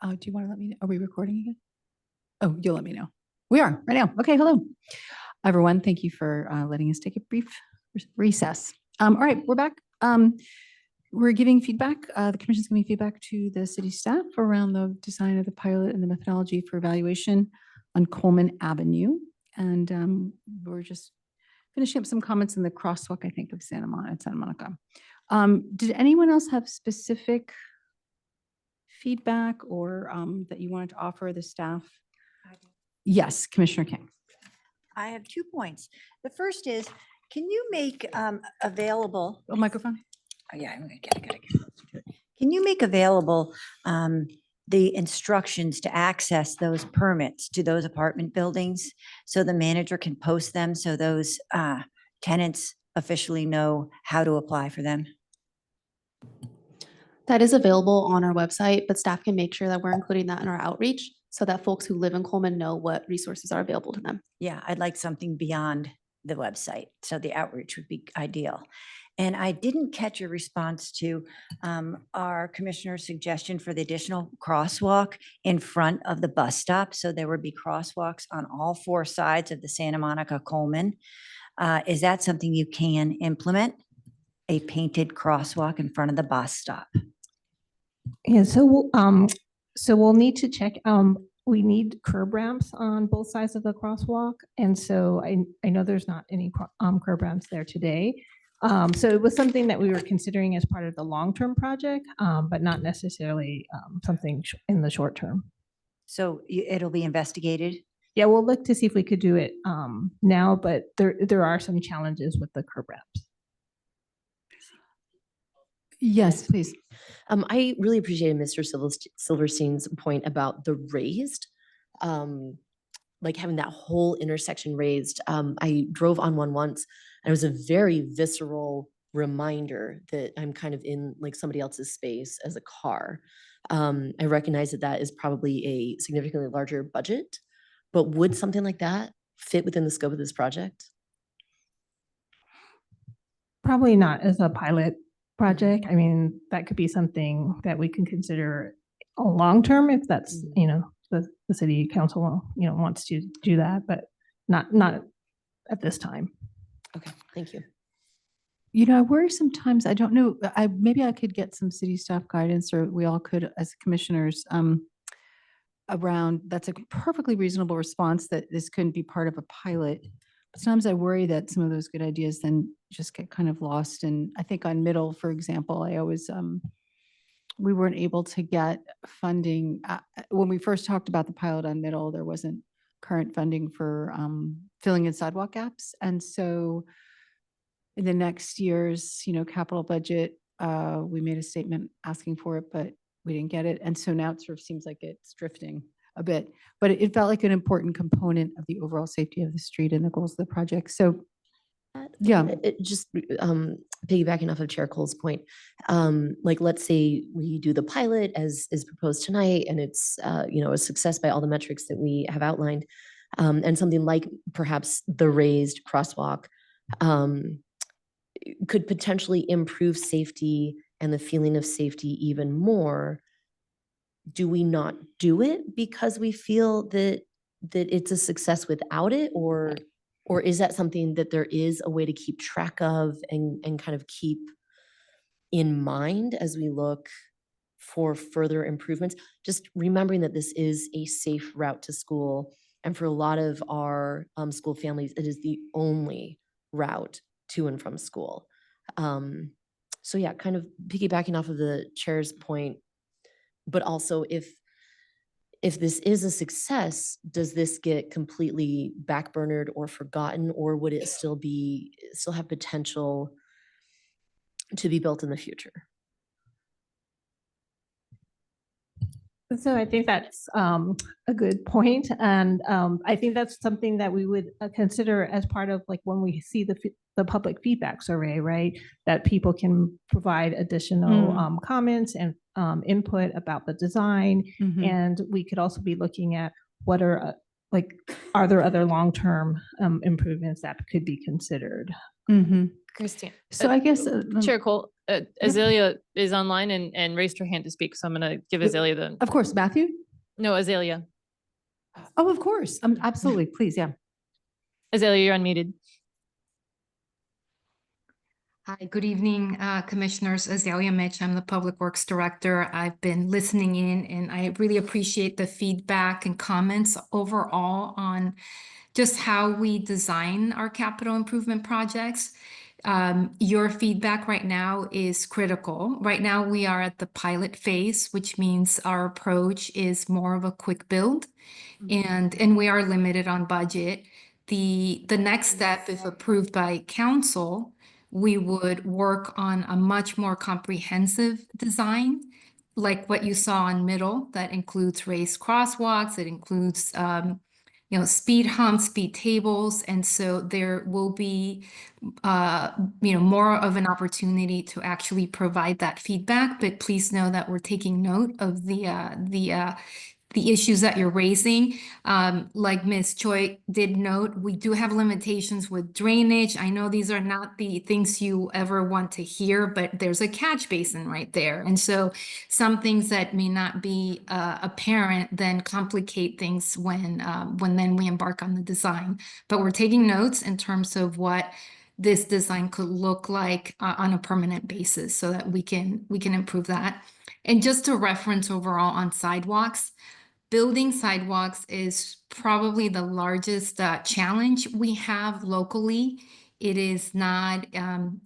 Do you want to let me know? Are we recording again? Oh, you'll let me know. We are right now. Okay, hello. Everyone, thank you for letting us take a brief recess. All right, we're back. We're giving feedback. The commission's giving feedback to the city staff around the design of the pilot and the methodology for evaluation on Coleman Avenue. And we're just finishing up some comments in the crosswalk, I think, of Santa Monica. Did anyone else have specific feedback or that you wanted to offer the staff? Yes, Commissioner King. I have 2 points. The first is, can you make available? Oh, microphone. Oh, yeah, I'm gonna get it. Can you make available the instructions to access those permits to those apartment buildings so the manager can post them so those tenants officially know how to apply for them? That is available on our website, but staff can make sure that we're including that in our outreach so that folks who live in Coleman know what resources are available to them. Yeah, I'd like something beyond the website. So the outreach would be ideal. And I didn't catch a response to our commissioner's suggestion for the additional crosswalk in front of the bus stop. So there would be crosswalks on all 4 sides of the Santa Monica Coleman. Is that something you can implement? A painted crosswalk in front of the bus stop? Yeah, so we'll need to check. We need curb ramps on both sides of the crosswalk. And so I know there's not any curb ramps there today. So it was something that we were considering as part of the long-term project, but not necessarily something in the short term. So it'll be investigated? Yeah, we'll look to see if we could do it now, but there are some challenges with the curb ramps. Yes, please. I really appreciated Mr. Silverstein's point about the raised, like having that whole intersection raised. I drove on one once, and it was a very visceral reminder that I'm kind of in like somebody else's space as a car. I recognize that that is probably a significantly larger budget, but would something like that fit within the scope of this project? Probably not as a pilot project. I mean, that could be something that we can consider long-term if that's, the city council, wants to do that, but not at this time. Okay, thank you. I worry sometimes, I don't know, maybe I could get some city staff guidance, or we all could as commissioners, around, that's a perfectly reasonable response that this couldn't be part of a pilot. Sometimes I worry that some of those good ideas then just get kind of lost. And I think on Middle, for example, I always, we weren't able to get funding. When we first talked about the pilot on Middle, there wasn't current funding for filling in sidewalk gaps. And so in the next year's, capital budget, we made a statement asking for it, but we didn't get it. And so now it sort of seems like it's drifting a bit, but it felt like an important component of the overall safety of the street and the goals of the project. So yeah, Just piggybacking off of Chair Cole's point, like let's say we do the pilot as is proposed tonight, and it's a success by all the metrics that we have outlined, and something like perhaps the raised crosswalk could potentially improve safety and the feeling of safety even more. Do we not do it because we feel that it's a success without it, or is that something that there is a way to keep track of and kind of keep in mind as we look for further improvements? Just remembering that this is a safe route to school, and for a lot of our school families, it is the only route to and from school. So yeah, kind of piggybacking off of the chair's point, but also if this is a success, does this get completely backburnered or forgotten, or would it still have potential to be built in the future? So I think that's a good point. And I think that's something that we would consider as part of like when we see the public feedback survey, right? That people can provide additional comments and input about the design. And we could also be looking at what are there other long-term improvements that could be considered Christine. So I guess. Chair Cole, Azalea is online and raised her hand to speak, so I'm going to give Azalea the, Of course, Matthew? no, Azalea. Oh, of course. Absolutely. Please, yeah. Azalea, you're unmuted. Hi, good evening, Commissioners. Azalea Mitch, I'm the Public Works Director. I've been listening in and I really appreciate the feedback and comments overall on just how we design our capital improvement projects. Your feedback right now is critical. Right now, we are at the pilot phase, which means our approach is more of a quick build and we are limited on budget. The next step, if approved by council, we would work on a much more comprehensive design, like what you saw on Middle, that includes raised crosswalks, it includes speed humps, speed tables. And so there will be more of an opportunity to actually provide that feedback. But please know that we're taking note of the issues that you're raising. Like Ms. Choi did note, we do have limitations with drainage. I know these are not the things you ever want to hear, but there's a catch basin right there. And so some things that may not be apparent then complicate things when then we embark on the design. But we're taking notes in terms of what this design could look like on a permanent basis so that we can improve that. And just to reference overall on sidewalks, building sidewalks is probably the largest challenge we have locally. It is not,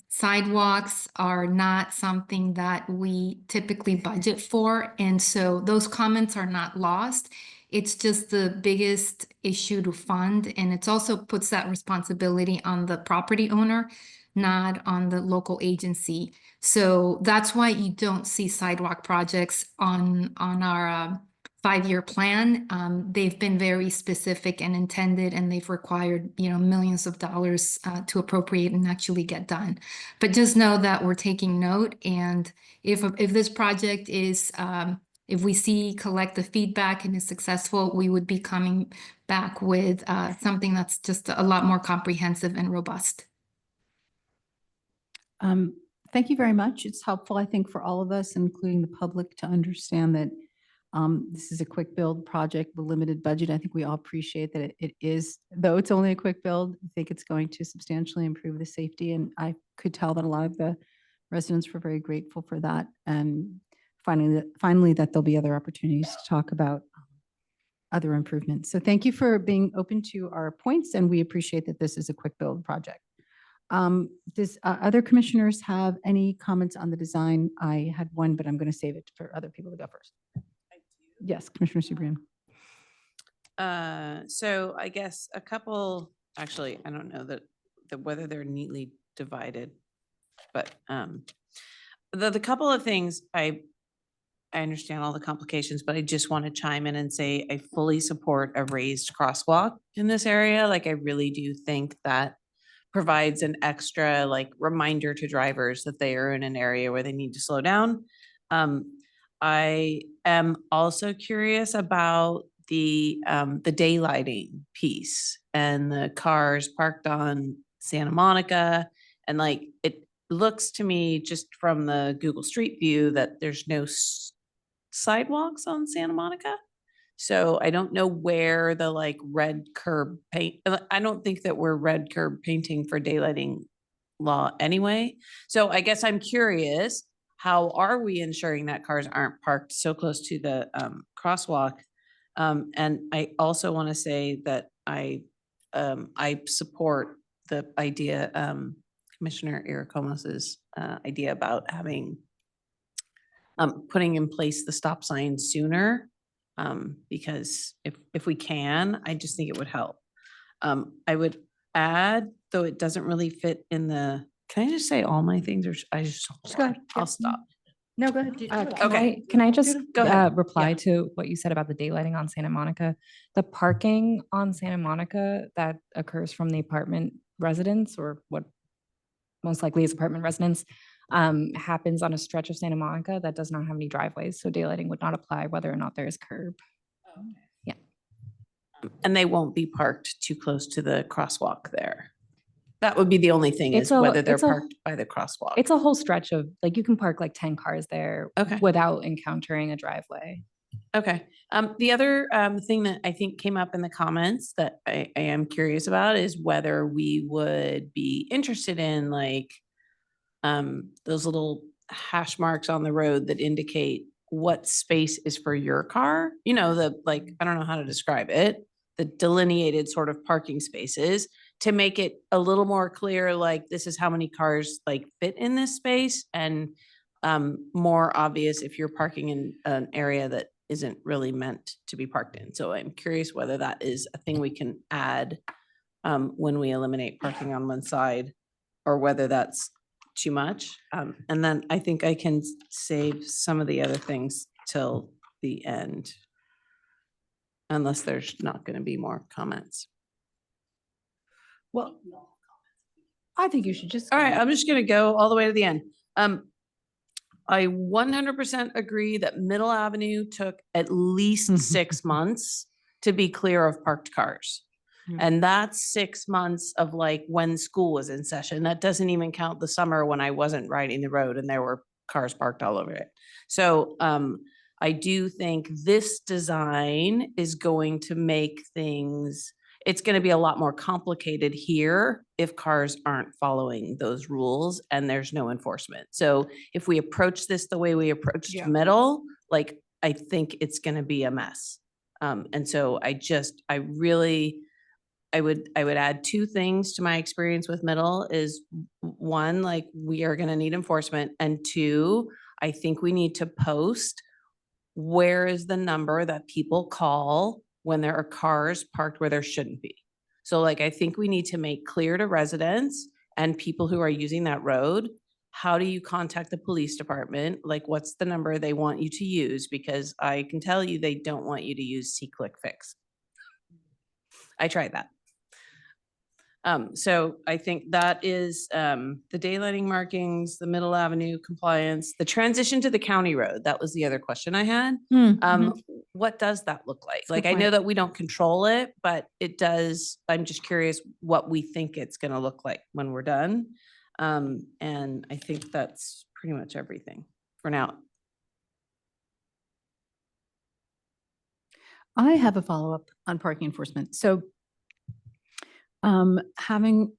sidewalks are not something that we typically budget for. And so those comments are not lost. It's just the biggest issue to fund. And it also puts that responsibility on the property owner, not on the local agency. So that's why you don't see sidewalk projects on our 5-year plan. They've been very specific and intended, and they've required, millions of dollars to appropriate and actually get done. But just know that we're taking note. And if this project is, if we collect the feedback and is successful, we would be coming back with something that's just a lot more comprehensive and robust. Thank you very much. It's helpful, I think, for all of us, including the public, to understand that this is a quick build project with limited budget. I think we all appreciate that it is, though it's only a quick build, I think it's going to substantially improve the safety. And I could tell that a lot of the residents were very grateful for that. And finally that there'll be other opportunities to talk about other improvements. So thank you for being open to our points, and we appreciate that this is a quick build project. Does other commissioners have any comments on the design? I had one, but I'm going to save it for other people to go first. Yes, Commissioner Subrian. So I guess a couple, actually, I don't know that whether they're neatly divided, but the couple of things I understand all the complications, but I just want to chime in and say I fully support a raised crosswalk in this area. Like, I really do think that provides an extra reminder to drivers that they are in an area where they need to slow down. I am also curious about the daylighting piece and the cars parked on Santa Monica. And it looks to me just from the Google Street View that there's no sidewalks on Santa Monica. So I don't know where the red curb paint, I don't think that we're red curb painting for daylighting law anyway. So I guess I'm curious, how are we ensuring that cars aren't parked so close to the crosswalk? And I also want to say that I support the idea, Commissioner Irikomos's idea about having putting in place the stop sign sooner, because if we can, I just think it would help. I would add, though it doesn't really fit in the, can I just say all my things, or I just go ahead. I'll stop. No, go ahead. Okay. Can I just Go ahead. reply Yeah. to what you said about the daylighting on Santa Monica? The parking on Santa Monica that occurs from the apartment residents, or what most likely is apartment residents, happens on a stretch of Santa Monica that does not have any driveways. So daylighting would not apply whether or not there is curb. And they won't be parked too close to the crosswalk there. That would be the only thing, It's is a- whether they're it's a- parked by the crosswalk. It's a whole stretch of, like, you can park like 10 cars there Okay. without encountering a driveway. Okay. The other thing that I think came up in the comments that I am curious about is whether we would be interested in like those little hash marks on the road that indicate what space is for your car. You know, the like, I don't know how to describe it, the delineated sort of parking spaces, to make it a little more clear, like this is how many cars like fit in this space, and more obvious if you're parking in an area that isn't really meant to be parked in. So I'm curious whether that is a thing we can add when we eliminate parking on one side, or whether that's too much. And then I think I can save some of the other things till the end, unless there's not going to be more comments. Well, I think you should just. All right, I'm just going to go all the way to the end. I 100% agree that Middle Avenue took at least 6 months to be clear of parked cars. And that's 6 months of like when school was in session. That doesn't even count the summer when I wasn't riding the road and there were cars parked all over it. So I do think this design is going to make things, it's going to be a lot more complicated here if cars aren't following those rules and there's no enforcement. So if we approach this the way we approached Middle, like I think it's going to be a mess. And so I would add 2 things to my experience with Middle is 1, like we are going to need enforcement, and 2, I think we need to post where is the number that people call when there are cars parked where there shouldn't be. So like, I think we need to make clear to residents and people who are using that road, how do you contact the police department? Like, what's the number they want you to use? Because I can tell you, they don't want you to use See-Click-Fix. I tried that. So I think that is the daylighting markings, the Middle Avenue compliance, the transition to the county road. That was the other question I had. What does that look like? Like, I know that we don't control it, but it does. I'm just curious what we think it's going to look like when we're done. And I think that's pretty much everything for now. I have a follow-up on parking enforcement. So having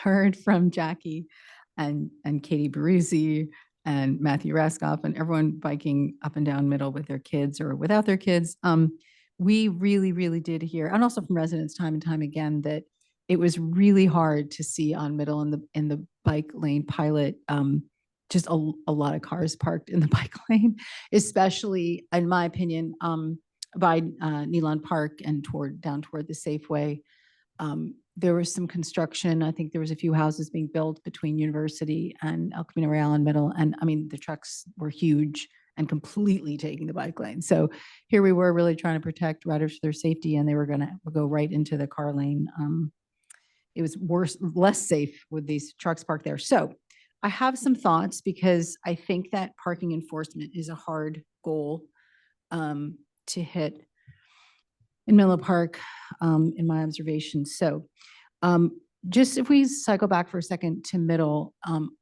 heard from Jackie and Katie Baruzzi and Matthew Raskoff and everyone biking up and down Middle with their kids or without their kids, we really, really did hear, and also from residents time and time again, that it was really hard to see on Middle in the bike lane pilot, just a lot of cars parked in the bike lane, especially in my opinion, by Nealon Park and down toward the Safeway. There was some construction. I think there was a few houses being built between University and El Camino Real and Middle. And I mean, the trucks were huge and completely taking the bike lane. So here we were really trying to protect riders for their safety, and they were going to go right into the car lane. It was less safe with these trucks parked there. So I have some thoughts, because I think that parking enforcement is a hard goal to hit in Menlo Park, in my observations. So just if we cycle back for a second to Middle,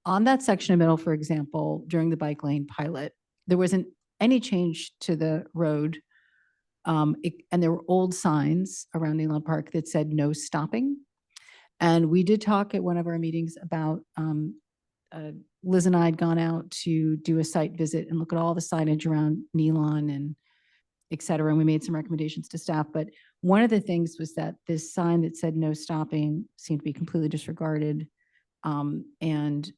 on that section of Middle, for example, during the bike lane pilot, there wasn't any change to the road. And there were old signs around Nealon Park that said no stopping. And we did talk at one of our meetings about, Liz and I had gone out to do a site visit and look at all the signage around Nealon and et cetera. And we made some recommendations to staff. But one of the things was that this sign that said no stopping seemed to be completely disregarded. And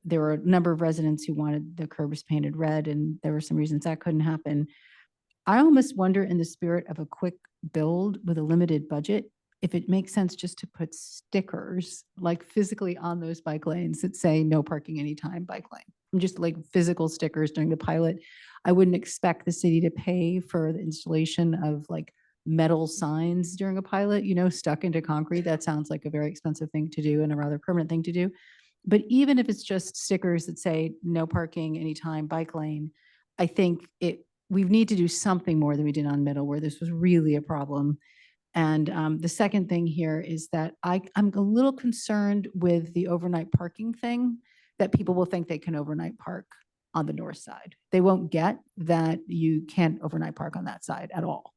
there were a number of residents who wanted the curbs painted red, and there were some reasons that couldn't happen. I almost wonder, in the spirit of a quick build with a limited budget, if it makes sense just to put stickers like physically on those bike lanes that say no parking anytime bike lane. Just like physical stickers during the pilot. I wouldn't expect the city to pay for the installation of like metal signs during a pilot, stuck into concrete. That sounds like a very expensive thing to do and a rather permanent thing to do. But even if it's just stickers that say no parking anytime bike lane, I think we need to do something more than we did on Middle, where this was really a problem. And the second thing here is that I'm a little concerned with the overnight parking thing, that people will think they can overnight park on the north side. They won't get that you can't overnight park on that side at all,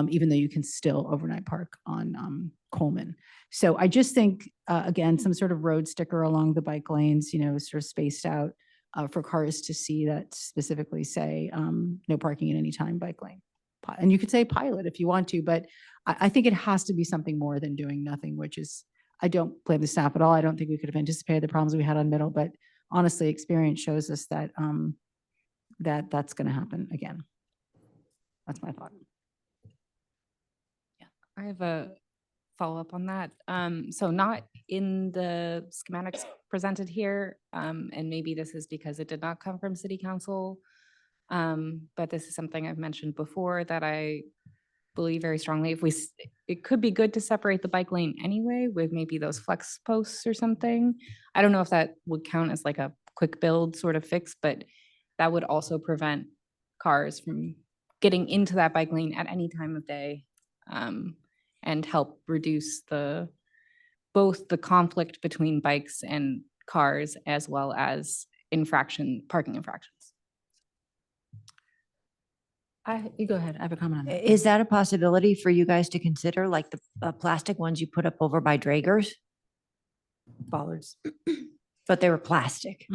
even though you can still overnight park on Coleman. So I just think, again, some sort of road sticker along the bike lanes, sort of spaced out for cars to see that specifically say no parking at any time, bike lane. And you could say pilot if you want to, but I think it has to be something more than doing nothing, which is, I don't blame the staff at all. I don't think we could have anticipated the problems we had on Middle, but honestly, experience shows us that that's going to happen again. That's my thought. I have a follow-up on that. So not in the schematics presented here, and maybe this is because it did not come from City Council, but this is something I've mentioned before that I believe very strongly. It could be good to separate the bike lane anyway with maybe those flex posts or something. I don't know if that would count as like a quick build sort of fix, but that would also prevent cars from getting into that bike lane at any time of day, and help reduce both the conflict between bikes and cars as well as parking infractions. You go ahead. I have a comment on that. Is that a possibility for you guys to consider, like the plastic ones you put up over by Drager's? Bollards. But they were plastic.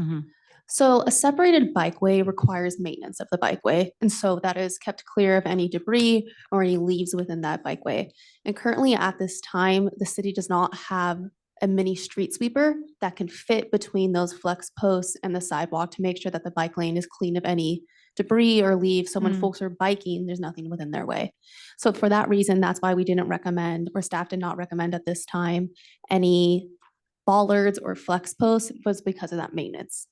So a separated bikeway requires maintenance of the bikeway. And so that is kept clear of any debris or any leaves within that bikeway. And currently at this time, the city does not have a mini street sweeper that can fit between those flex posts and the sidewalk to make sure that the bike lane is clean of any debris or leaves. So when folks are biking, there's nothing within their way. So for that reason, that's why we didn't recommend, or staff did not recommend at this time, any bollards or flex posts, was because of that maintenance.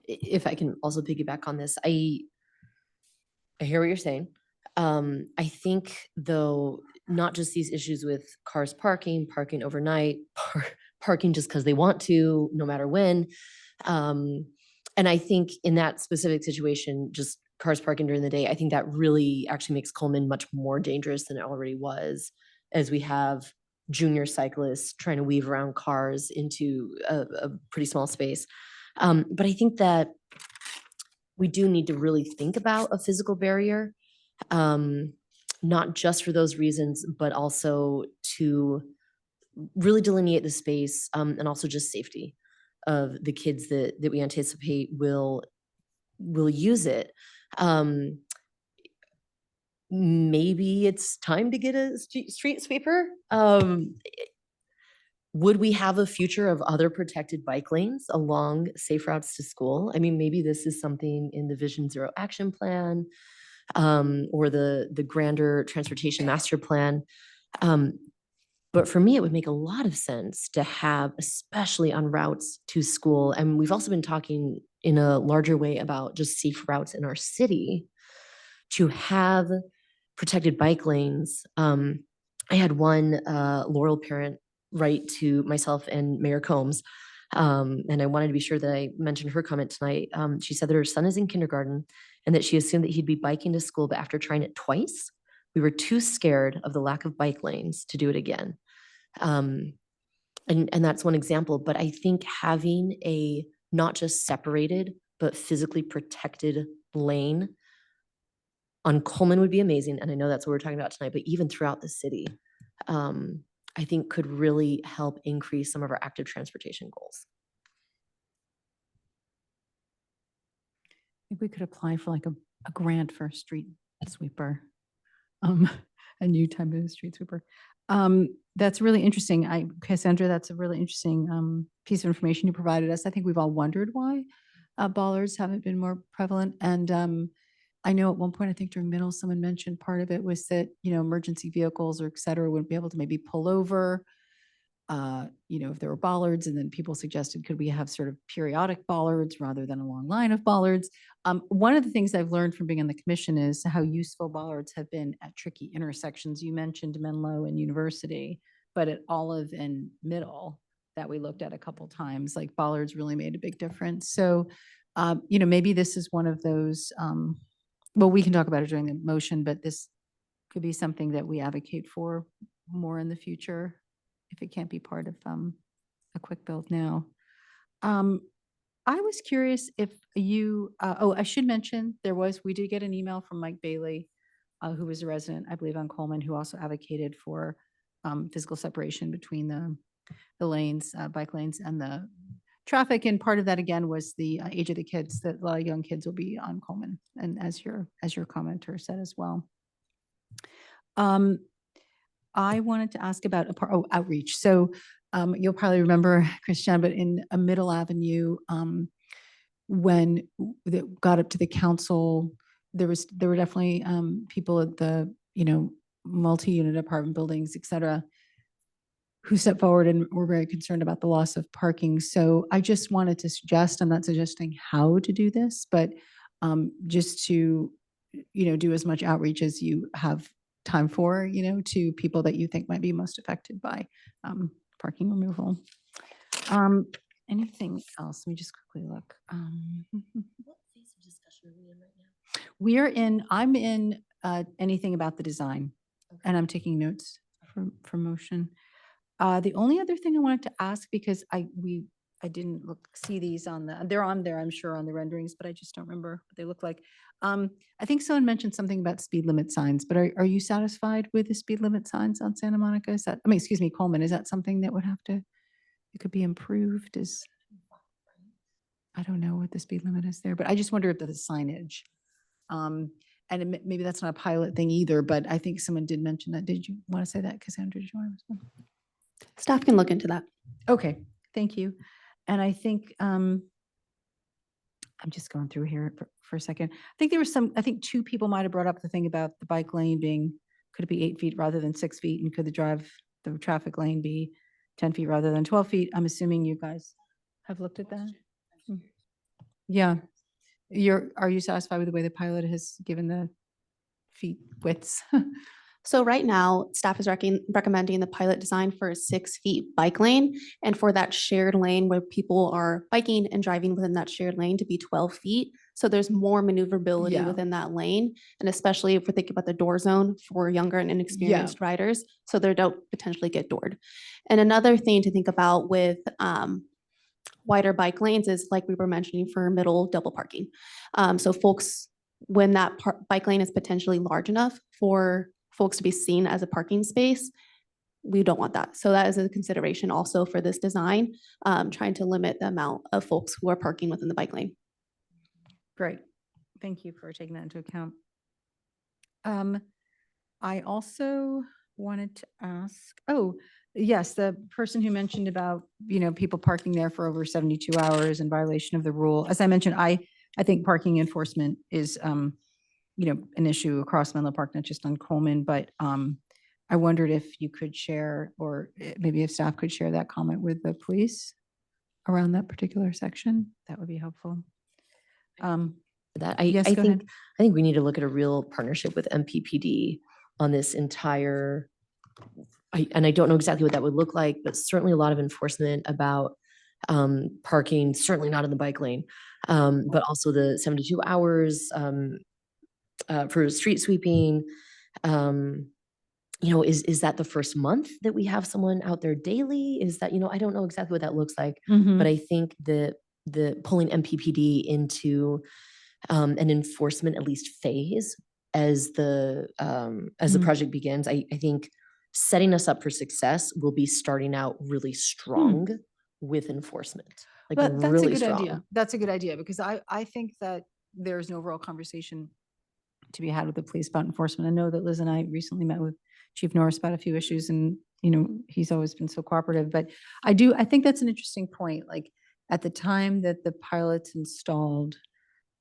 If I can also piggyback on this, I hear what you're saying. I think though, not just these issues with cars parking overnight, parking just because they want to, no matter when. And I think in that specific situation, just cars parking during the day, I think that really actually makes Coleman much more dangerous than it already was, as we have junior cyclists trying to weave around cars into a pretty small space. But I think that we do need to really think about a physical barrier, not just for those reasons, but also to really delineate the space, and also just safety of the kids that we anticipate will use it. Maybe it's time to get a street sweeper. Would we have a future of other protected bike lanes along safe routes to school? I mean, maybe this is something in the Vision Zero action plan, or the grander transportation master plan. But for me, it would make a lot of sense to have, especially on routes to school. And we've also been talking in a larger way about just safe routes in our city, to have protected bike lanes. I had one Laurel parent write to myself and Mayor Combs, and I wanted to be sure that I mentioned her comment tonight. She said that her son is in kindergarten and that she assumed that he'd be biking to school, but after trying it twice, we were too scared of the lack of bike lanes to do it again. And that's one example, but I think having a not just separated, but physically protected lane on Coleman would be amazing. And I know that's what we're talking about tonight, but even throughout the city, I think could really help increase some of our active transportation goals. I think we could apply for like a grant for a street sweeper, a new type of street sweeper. That's really interesting. Cassandra, that's a really interesting piece of information you provided us. I think we've all wondered why bollards haven't been more prevalent. And I know at one point, I think during middle, someone mentioned part of it was that, emergency vehicles or et cetera wouldn't be able to maybe pull over, if there were bollards, and then people suggested, could we have sort of periodic bollards rather than a long line of bollards? One of the things I've learned from being on the commission is how useful bollards have been at tricky intersections. You mentioned Menlo and University, but at Olive and Middle that we looked at a couple times, like bollards really made a big difference. So, maybe this is one of those, well, we can talk about it during the motion, but this could be something that we advocate for more in the future if it can't be part of a quick build now. I was curious if you, I should mention, we did get an email from Mike Bailey, who was a resident, I believe, on Coleman, who also advocated for physical separation between the lanes, bike lanes and the traffic. And part of that, again, was the age of the kids, that a lot of young kids will be on Coleman, and as your commenter said as well. I wanted to ask about outreach. So you'll probably remember, Christian, but in Middle Avenue, when it got up to the council, there were definitely people at the multi-unit apartment buildings, et cetera, who stepped forward and were very concerned about the loss of parking. So I just wanted to suggest, I'm not suggesting how to do this, but just to do as much outreach as you have time for, to people that you think might be most affected by parking removal. Anything else? Let me just quickly look. What phase of discussion are we in right now? I'm in anything about the design, and I'm taking notes for motion. The only other thing I wanted to ask, because I didn't see these they're on there, I'm sure, on the renderings, but I just don't remember what they look like. I think someone mentioned something about speed limit signs, but are you satisfied with the speed limit signs on Santa Monica? Coleman, is that something that it could be improved? I don't know what the speed limit is there, but I just wonder if the signage, and maybe that's not a pilot thing either, but I think someone did mention that. Did you want to say that, Cassandra? Did you want to respond? Staff can look into that. Okay, thank you. And I think, I'm just going through here for a second. I think two people might have brought up the thing about the bike lane could it be 8 feet rather than 6 feet? And could the traffic lane be 10 feet rather than 12 feet? I'm assuming you guys have looked at that. Yeah. Are you satisfied with the way the pilot has given the feet widths? So right now, staff is recommending the pilot design for a 6 feet bike lane, and for that shared lane where people are biking and driving within that shared lane to be 12 feet. So there's more maneuverability Yeah. within that lane, and especially if we're thinking about the door zone for younger and inexperienced riders, so they don't potentially get doored. And another thing to think about with wider bike lanes is, like we were mentioning, for middle double parking. So folks, when that bike lane is potentially large enough for folks to be seen as a parking space, we don't want that. So that is a consideration also for this design, trying to limit the amount of folks who are parking within the bike lane. Great. Thank you for taking that into account. I also wanted to ask, yes, the person who mentioned about, people parking there for over 72 hours in violation of the rule. As I mentioned, I think parking enforcement is, an issue across Menlo Park, not just on Coleman, but I wondered if you could share, or maybe if staff could share that comment with the police around that particular section. That would be helpful. I go ahead. think we need to look at a real partnership with MPPD on this entire, and I don't know exactly what that would look like, but certainly a lot of enforcement about parking, certainly not in the bike lane, but also the 72 hours for street sweeping. Is that the first month that we have someone out there daily? Is that, I don't know exactly what that looks like, but I think the pulling MPPD into an enforcement at least phase as the project begins, I think setting us up for success will be starting out really strong with enforcement. But that's really a good strong. idea. That's a good idea, because I think that there's an overall conversation to be had with the police about enforcement. I know that Liz and I recently met with Chief Norris about a few issues, and he's always been so cooperative. But I think that's an interesting point. Like, at the time that the pilot's installed,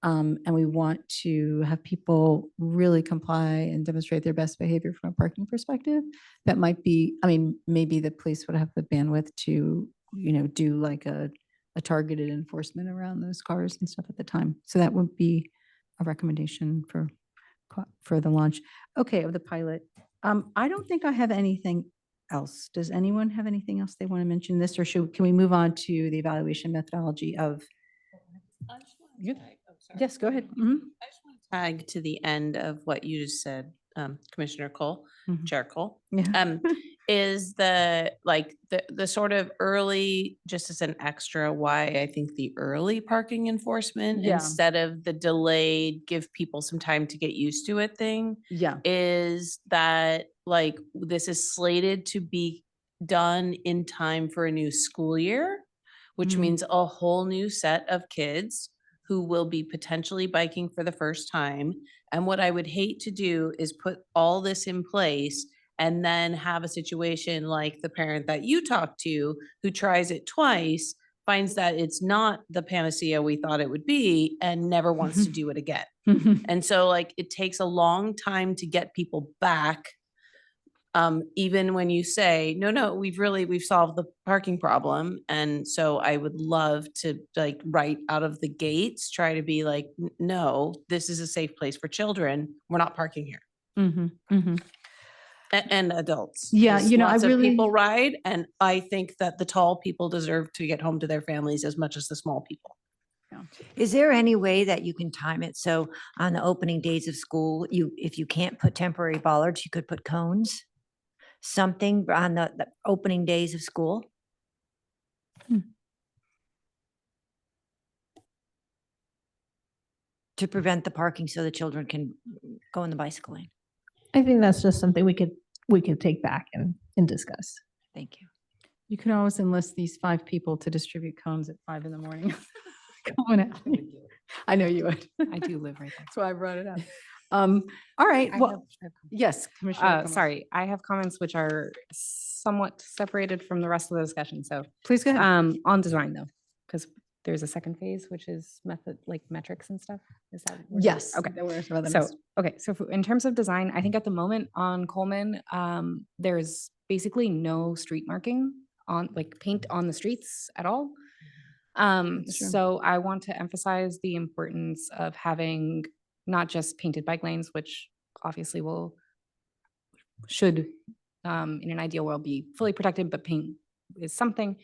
and we want to have people really comply and demonstrate their best behavior from a parking perspective, that might be, maybe the police would have the bandwidth to, do like a targeted enforcement around those cars and stuff at the time. So that would be a recommendation for the launch. Okay, of the pilot. I don't think I have anything else. Does anyone have anything else they want to mention this, or can we move on to the evaluation methodology of? Yes, go ahead. I just want to tag to the end of what you just said, Commissioner Cole, Mhm. Chair Cole, Yeah. is the sort of early, just as an extra, why I think the early parking enforcement Yeah. instead of the delayed, give people some time to get used to it thing, Yeah. is that like this is slated to be done in time for a new school year, which Mm. means a whole new set of kids who will be potentially biking for the first time. And what I would hate to do is put all this in place and then have a situation like the parent that you talked to who tries it twice, finds that it's not the panacea we thought it would be, and never wants to do it again. And so like it takes a long time to get people back. Even when you say, no, we've solved the parking problem. And so I would love to like right out of the gates, try to be like, no, this is a safe place for children. We're not parking here. Mhm, mhm. And adults. Yeah, 'Cause you know, I lots of really- people ride, and I think that the tall people deserve to get home to their families as much as the small people. Is there any way that you can time it so on the opening days of school, if you can't put temporary bollards, you could put cones? Something on the opening days of school? To prevent the parking so the children can go in the bicycle lane. I think that's just something we could take back and discuss. Thank you. You can always enlist these 5 people to distribute cones at 5 in the morning. Going out. I know you would. I do live right there. That's why I brought it up. All right, I well, have yes, Commissioner. Cummings. Sorry, I have comments which are somewhat separated from the rest of the discussion, so. Please go ahead. On design though, because there's a second phase, which is method, like metrics and stuff. Is that? where- Yes. Okay. there were some other So, notes. okay, so in terms of design, I think at the moment on Coleman, there's basically no street marking on, like paint on the streets at all. That's true. So I want to emphasize the importance of having not just painted bike lanes, which obviously should, in an ideal world, be fully protected, but paint is something,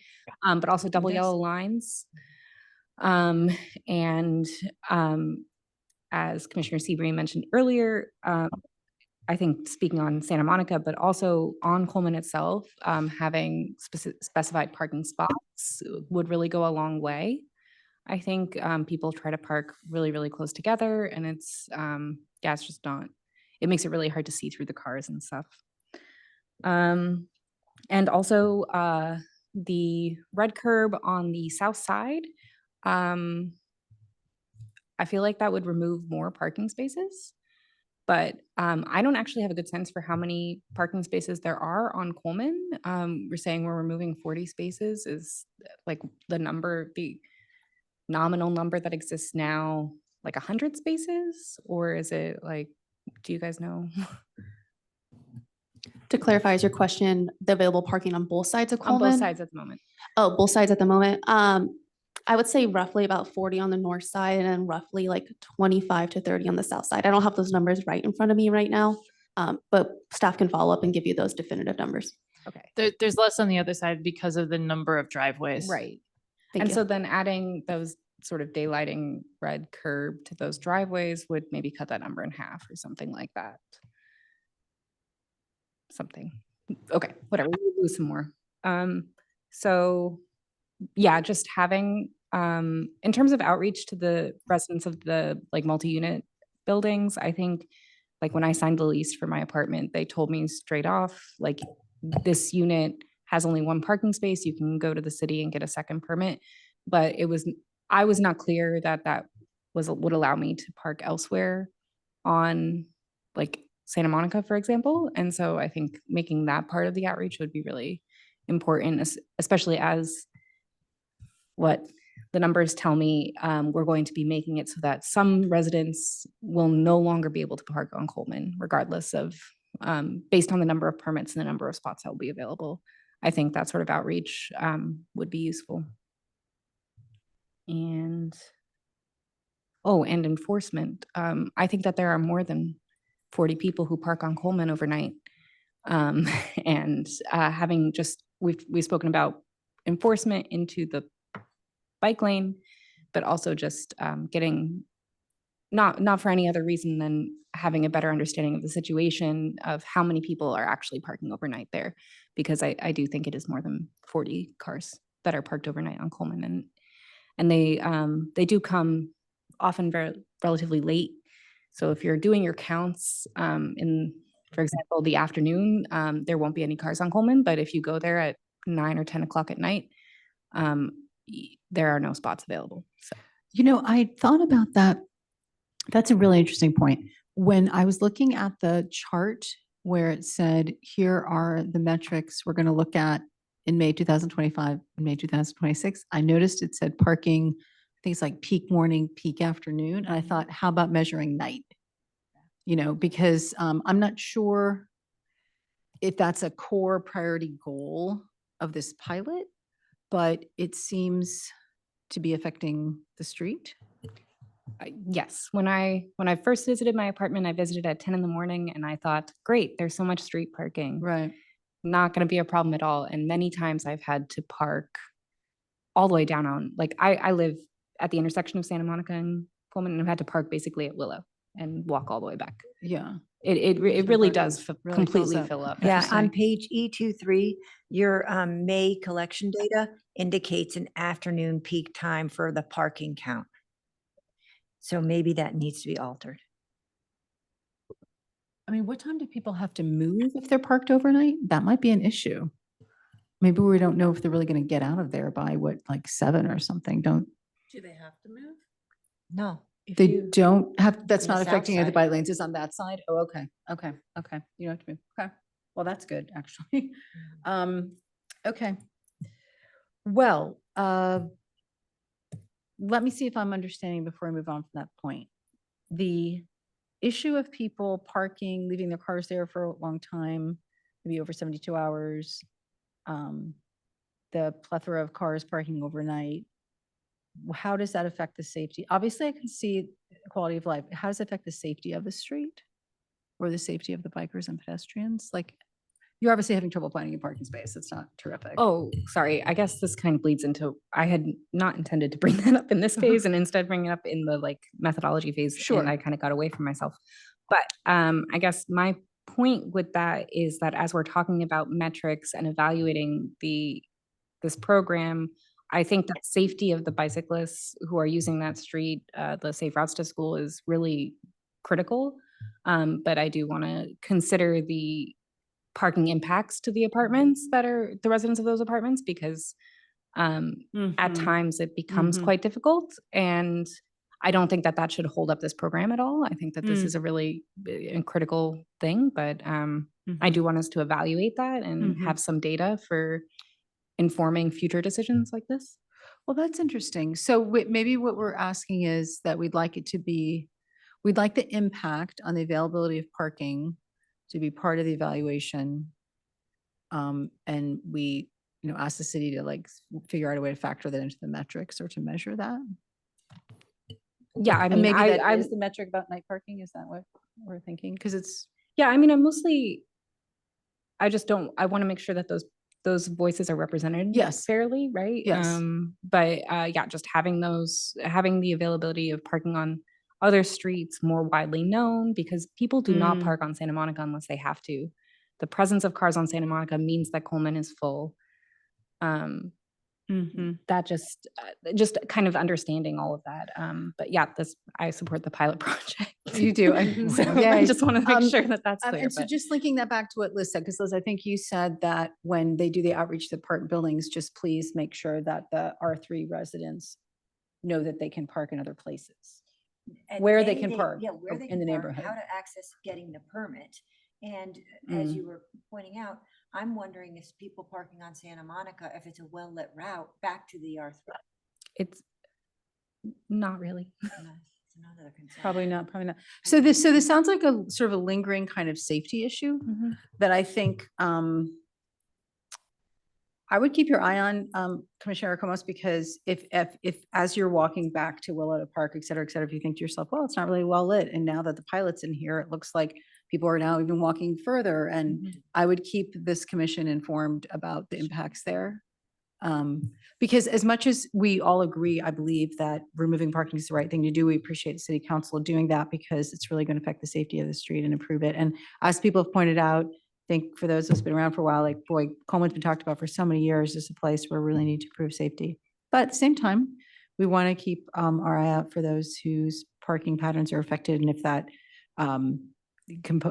but also double Yes. yellow lines. And as Commissioner Seabury mentioned earlier, I think speaking on Santa Monica, but also on Coleman itself, having specified parking spots would really go a long way. I think people try to park really, really close together, and it's just not, it makes it really hard to see through the cars and stuff. And also the red curb on the south side, I feel like that would remove more parking spaces. But I don't actually have a good sense for how many parking spaces there are on Coleman. We're saying we're removing 40 spaces. Is like the nominal number that exists now, like 100 spaces? Or is it like, do you guys know? To clarify, is your question the available parking on both sides of On Coleman? both sides at the moment. Oh, both sides at the moment. I would say roughly about 40 on the north side and then roughly like 25 to 30 on the south side. I don't have those numbers right in front of me right now, but staff can follow up and give you those definitive numbers. Okay. There's less on the other side because of the number of driveways. Right. Thank And you. so then adding those sort of daylighting red curb to those driveways would maybe cut that number in half or something like that. Something. Okay, whatever, we'll do some more. So yeah, just having, in terms of outreach to the residents of the like multi-unit buildings, I think like when I signed the lease for my apartment, they told me straight off, like this unit has only one parking space. You can go to the city and get a second permit. But I was not clear that would allow me to park elsewhere on like Santa Monica, for example. And so I think making that part of the outreach would be really important, especially as what the numbers tell me, we're going to be making it so that some residents will no longer be able to park on Coleman, regardless of, based on the number of permits and the number of spots that will be available. I think that sort of outreach would be useful. And, and enforcement. I think that there are more than 40 people who park on Coleman overnight. And having just, we've spoken about enforcement into the bike lane, but also just getting not for any other reason than having a better understanding of the situation of how many people are actually parking overnight there. Because I do think it is more than 40 cars that are parked overnight on Coleman, and they do come often relatively late. So if you're doing your counts in, for example, the afternoon, there won't be any cars on Coleman, but if you go there at 9 or 10 o'clock at night, there are no spots available. So. You know, I thought about that. That's a really interesting point. When I was looking at the chart where it said, here are the metrics we're going to look at in May 2025 and May 2026, I noticed it said parking, things like peak morning, peak afternoon. And I thought, how about measuring night? You know, because I'm not sure if that's a core priority goal of this pilot, but it seems to be affecting the street. Yes, when I first visited my apartment, I visited at 10 in the morning and I thought, great, there's so much street parking. Right. Not going to be a problem at all. And many times I've had to park all the way down on, like I live at the intersection of Santa Monica and Coleman, and I've had to park basically at Willow and walk all the way back. Yeah. It really does completely fill up. Yeah, on page E23, your May collection data indicates an afternoon peak time for the parking count. So maybe that needs to be altered. I mean, what time do people have to move if they're parked overnight? That might be an issue. Maybe we don't know if they're really going to get out of there by what, like 7 or something. Do they have to move? No. They don't have, that's on the not south affecting the side. bike lanes. It's on that side. Oh, okay. Okay. Okay. You don't have to move. Okay. Well, that's good, actually. Okay. Well, let me see if I'm understanding before I move on from that point. The issue of people parking, leaving their cars there for a long time, maybe over 72 hours, the plethora of cars parking overnight, how does that affect the safety? Obviously, I can see quality of life. How does it affect the safety of the street or the safety of the bikers and pedestrians? Like, you're obviously having trouble finding a parking space. It's not terrific. Oh, sorry. I guess this kind of bleeds into, I had not intended to bring that up in this phase and instead bring it up in the like methodology phase. Sure. And I kind of got away from myself. But I guess my point with that is that as we're talking about metrics and evaluating this program, I think that safety of the bicyclists who are using that street, the Safe Routes to School, is really critical. But I do want to consider the parking impacts to the apartments that are the residents of those apartments, because at times it becomes quite difficult. And I don't think that should hold up this program at all. I think that this is a really critical thing, but I do want us to evaluate that and have some data for informing future decisions like this. Well, that's interesting. So maybe what we're asking is that we'd like the impact on the availability of parking to be part of the evaluation. And we, ask the city to like figure out a way to factor that into the metrics or to measure that. Yeah, I And mean, maybe that I is the metric about night parking. Is that what we're thinking? Because it's, yeah, I mean, I want to make sure that those voices are represented Yes. fairly, right? Yes. But yeah, just having the availability of parking on other streets more widely known, because people do not park on Santa Monica unless they have to. The presence of cars on Santa Monica means that Coleman is full. That just kind of understanding all of that. But yeah, I support the pilot project. You do. So I just want to make sure that that's clear. And so just linking that back to what Liz said, because Liz, I think you said that when they do the outreach to apartment buildings, just please make sure that the R3 residents know that they can park in other places. And Where they maybe can park where they in the can park, neighborhood. how to access getting the permit. And as you were pointing out, I'm wondering if people parking on Santa Monica, if it's a well-lit route back to the R3. It's not really. It's another concern. Probably not. So this sounds like a sort of a lingering kind of safety issue that I think I would keep your eye on, Commissioner Comas, because if as you're walking back to Willow Park, et cetera, if you think to yourself, well, it's not really well lit, and now that the pilot's in here, it looks like people are now even walking further, and I would keep this commission informed about the impacts there. Because as much as we all agree, I believe that removing parking is the right thing to do. We appreciate the city council doing that because it's really going to affect the safety of the street and improve it. And as people have pointed out, I think for those that's been around for a while, like, boy, Coleman's been talked about for so many years as a place where we really need to improve safety. But at the same time, we want to keep our eye out for those whose parking patterns are affected, and if that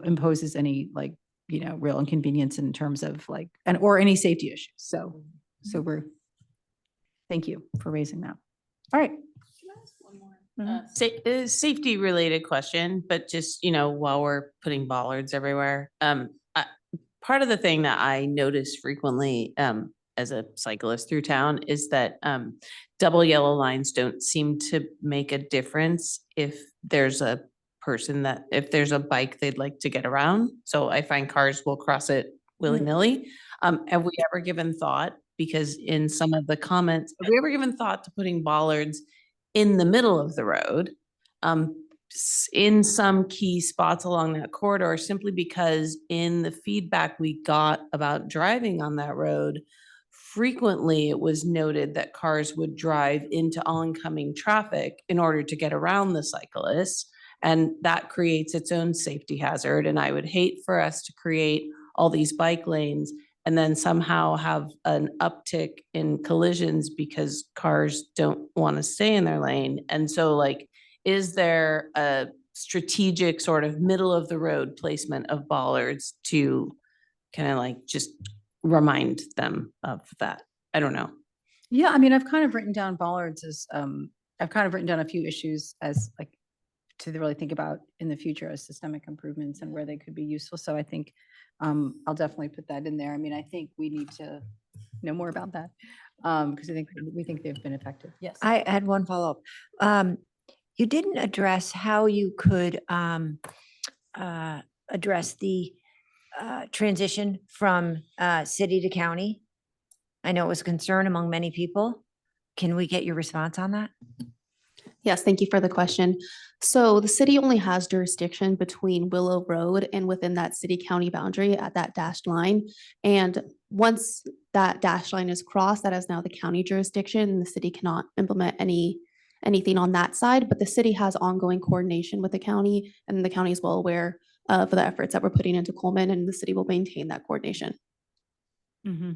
imposes any, like, you know, real inconvenience in terms of like, or any safety issues. So thank you for raising that. All right. Safety related question, but just, you know, while we're putting bollards everywhere, part of the thing that I notice frequently as a cyclist through town is that double yellow lines don't seem to make a difference if there's a person if there's a bike they'd like to get around. So I find cars will cross it willy-nilly. Have we ever given thought, because in some of the comments, have we ever given thought to putting bollards in the middle of the road in some key spots along that corridor, simply because in the feedback we got about driving on that road, frequently it was noted that cars would drive into oncoming traffic in order to get around the cyclists, and that creates its own safety hazard. And I would hate for us to create all these bike lanes and then somehow have an uptick in collisions because cars don't want to stay in their lane. And so, like, is there a strategic sort of middle of the road placement of bollards to kind of like just remind them of that? I don't know. Yeah, I mean, I've kind of written down bollards as, I've kind of written down a few issues as like to really think about in the future as systemic improvements and where they could be useful. So I think I'll definitely put that in there. I mean, I think we need to know more about that because we think they've been effective. Yes. I had one follow-up. You didn't address how you could address the transition from city to county. I know it was a concern among many people. Can we get your response on that? Yes, thank you for the question. So the city only has jurisdiction between Willow Road and within that city-county boundary at that dashed line. And once that dashed line is crossed, that is now the county jurisdiction, and the city cannot implement anything on that side. But the city has ongoing coordination with the county, and the county is well aware of the efforts that we're putting into Coleman, and the city will maintain that coordination. Mm-hmm.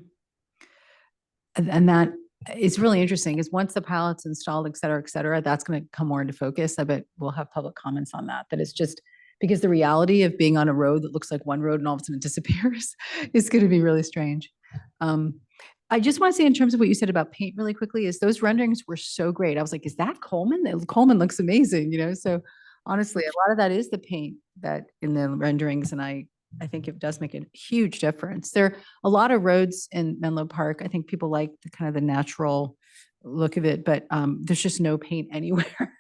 And that is really interesting, is once the pilot's installed, et cetera, that's going to come more into focus. I bet we'll have public comments on that. That it's just because the reality of being on a road that looks like one road and all of a sudden it disappears is going to be really strange. I just want to say, in terms of what you said about paint really quickly, is those renderings were so great. I was like, is that Coleman? Coleman looks amazing, you know? So honestly, a lot of that is the paint that in the renderings. And I think it does make a huge difference. There are a lot of roads in Menlo Park. I think people like the kind of the natural look of it, but there's just no paint anywhere.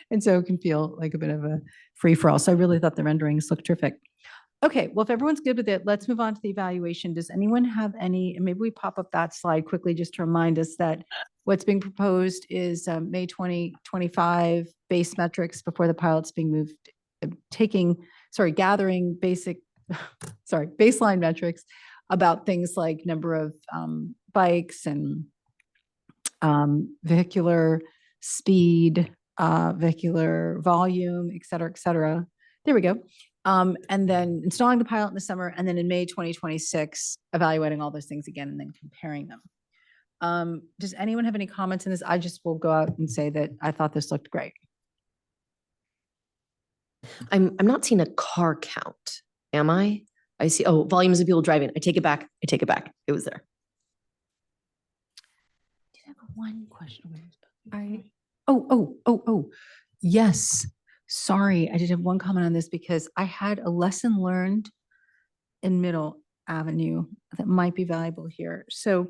And so it can feel like a bit of a free for all. So I really thought the renderings looked terrific. Okay, well, if everyone's good with it, let's move on to the evaluation. Does anyone have any, and maybe we pop up that slide quickly just to remind us that what's being proposed is May 2025 base metrics before the pilot's being moved, gathering baseline metrics about things like number of bikes and vehicular speed, vehicular volume, et cetera. There we go. And then installing the pilot in the summer, and then in May 2026, evaluating all those things again and then comparing them. Does anyone have any comments on this? I just will go out and say that I thought this looked great. I'm not seeing a car count. Am I? I see, volumes of people driving. I take it back. It was there. Did I have one question? Yes. Sorry, I did have one comment on this because I had a lesson learned in Middle Avenue that might be valuable here. So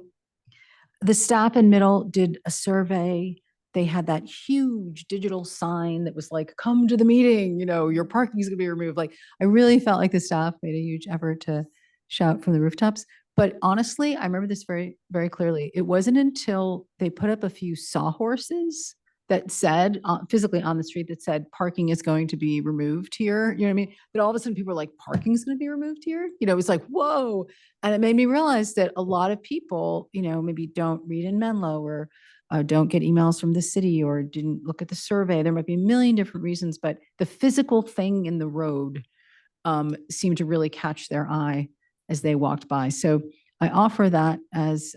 the staff in Middle did a survey. They had that huge digital sign that was like, come to the meeting, you know, your parking is going to be removed. Like, I really felt like the staff made a huge effort to shout from the rooftops. But honestly, I remember this very, very clearly. It wasn't until they put up a few sawhorses that said, physically on the street that said parking is going to be removed here. You know what I mean? But all of a sudden people were like, parking is going to be removed here? You know, it was like, whoa. And it made me realize that a lot of people, you know, maybe don't read in Menlo or don't get emails from the city or didn't look at the survey. There might be a million different reasons, but the physical thing in the road seemed to really catch their eye as they walked by. So I offer that as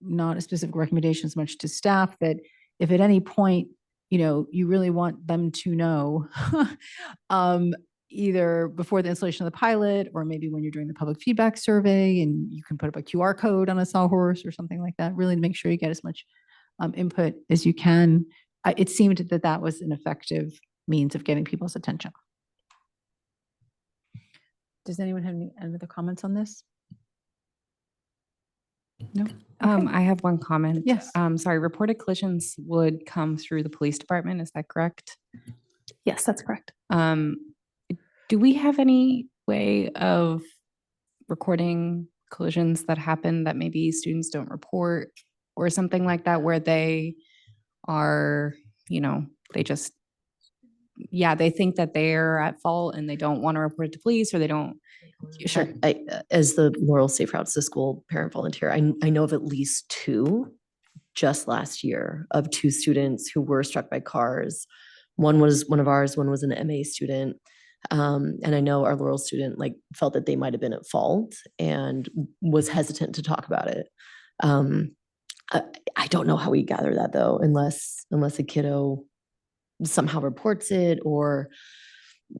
not a specific recommendation as much to staff, that if at any point, you know, you really want them to know, either before the installation of the pilot, or maybe when you're doing the public feedback survey and you can put up a QR code on a sawhorse or something like that, really to make sure you get as much input as you can. It seemed that that was an effective means of getting people's attention. Does anyone have any other comments on this? No? I have one comment. Yes. Sorry, reported collisions would come through the police department. Is that correct? Yes, that's correct. Do we have any way of recording collisions that happen that maybe students don't report or something like that, where they are, you know, they just, yeah, they think that they're at fault and they don't want to report it to police, or they don't. Sure. As the Laurel Safe Routes to School parent volunteer, I know of at least 2 just last year of 2 students who were struck by cars. One was one of ours, one was an MA student. And I know our Laurel student felt that they might have been at fault and was hesitant to talk about it. I don't know how we gather that though, unless a kiddo somehow reports it, or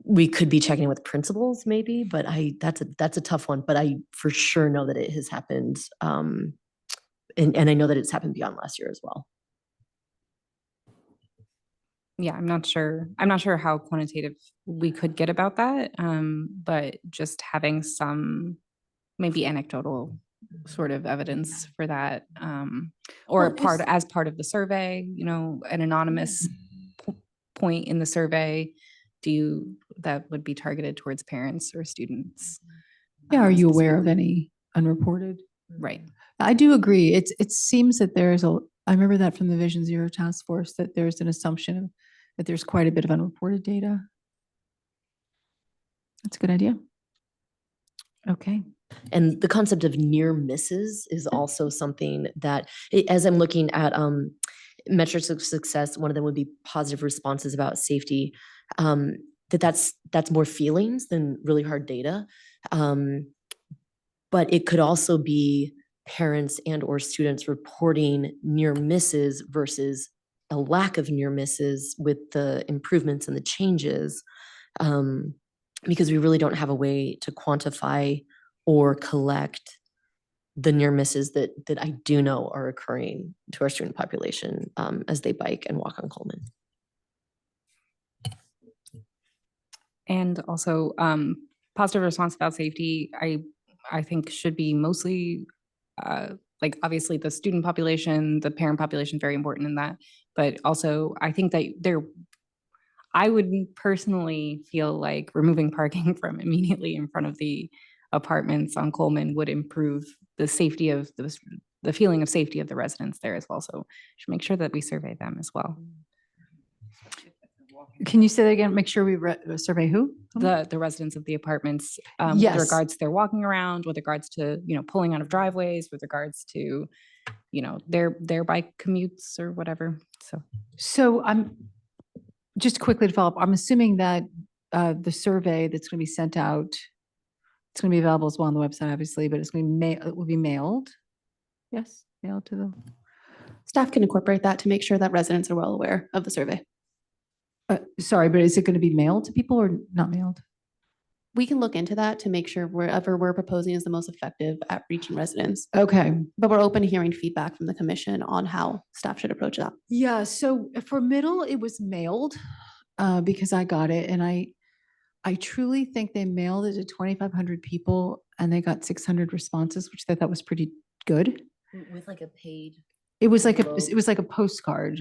we could be checking with principals maybe, but that's a tough one, but I for sure know that it has happened. And I know that it's happened beyond last year as well. Yeah, I'm not sure how quantitative we could get about that. But just having some maybe anecdotal sort of evidence for that, or Well, as part of the survey, you know, an anonymous point in the survey, that would be targeted towards parents or students. Yeah, are you aware of any unreported? Right. I do agree. It seems that I remember that from the Vision Zero task force, that there's an assumption that there's quite a bit of unreported data. That's a good idea. Okay. And the concept of near misses is also something that, as I'm looking at metrics of success, one of them would be positive responses about safety. That's more feelings than really hard data. But it could also be parents and or students reporting near misses versus a lack of near misses with the improvements and the changes, because we really don't have a way to quantify or collect the near misses that I do know are occurring to our student population as they bike and walk on Coleman. And also, positive response about safety, I think should be mostly obviously the student population, the parent population, very important in that. But also, I think that I would personally feel like removing parking from immediately in front of the apartments on Coleman would improve the safety of the feeling of safety of the residents there as well. So should make sure that we survey them as well. Can you say that again? Make sure we survey who? The residents of the apartments, Yes. with regards to their walking around, with regards to, you know, pulling out of driveways, with regards to, you know, their bike commutes or whatever. So I'm just quickly to follow up. I'm assuming that the survey that's going to be sent out, it's going to be available as well on the website, obviously, but it's going to be it will be mailed. Yes, mailed to the. Staff can incorporate that to make sure that residents are well aware of the survey. Sorry, but is it going to be mailed to people or not mailed? We can look into that to make sure wherever we're proposing is the most effective at reaching residents. Okay. But we're open to hearing feedback from the commission on how staff should approach that. Yeah, so for middle, it was mailed because I got it, and I truly think they mailed it to 2,500 people and they got 600 responses, which I thought was pretty good. With like a paid. It was like a postcard.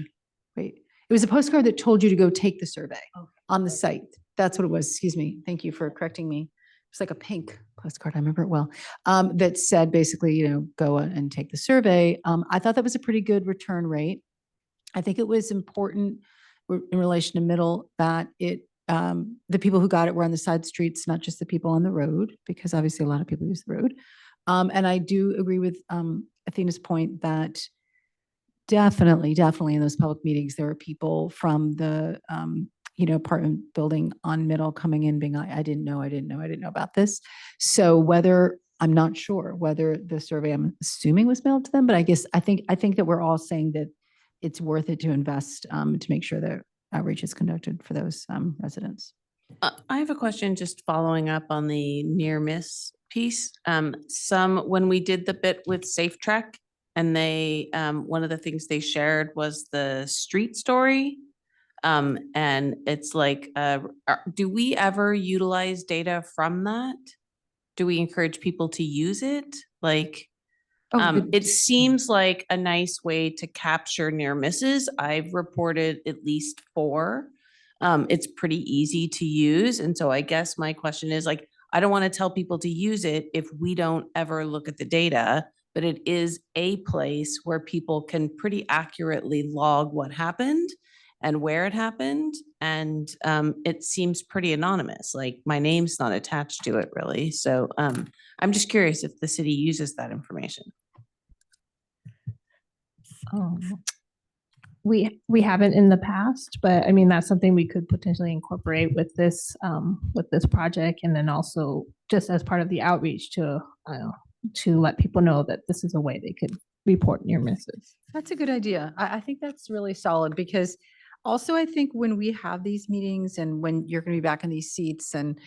Wait, it was a postcard that told you to go take the survey on the site. That's what it was. Excuse me. Thank you for correcting me. It's like a pink postcard. I remember it well. That said, basically, you know, go and take the survey. I thought that was a pretty good return rate. I think it was important in relation to Middle that the people who got it were on the side streets, not just the people on the road, because obviously a lot of people use the road. And I do agree with Athena's point that definitely in those public meetings, there were people from the apartment building on Middle coming in being like, I didn't know about this. So I'm not sure whether the survey, I'm assuming, was mailed to them, but I think that we're all saying that it's worth it to invest to make sure that outreach is conducted for those residents. I have a question just following up on the near miss piece. When we did the bit with Safe Trek, and one of the things they shared was the street story. And it's like, do we ever utilize data from that? Do we encourage people to use it? Like, it seems like a nice way to capture near misses. I've reported at least 4. It's pretty easy to use. And so I guess my question is, like, I don't want to tell people to use it if we don't ever look at the data, but it is a place where people can pretty accurately log what happened and where it happened. And it seems pretty anonymous. Like, my name's not attached to it really. So I'm just curious if the city uses that information. We haven't in the past, but I mean, that's something we could potentially incorporate with this project. And then also just as part of the outreach to let people know that this is a way they could report near misses. That's a good idea. I think that's really solid, because also I think when we have these meetings and when you're going to be back in these seats and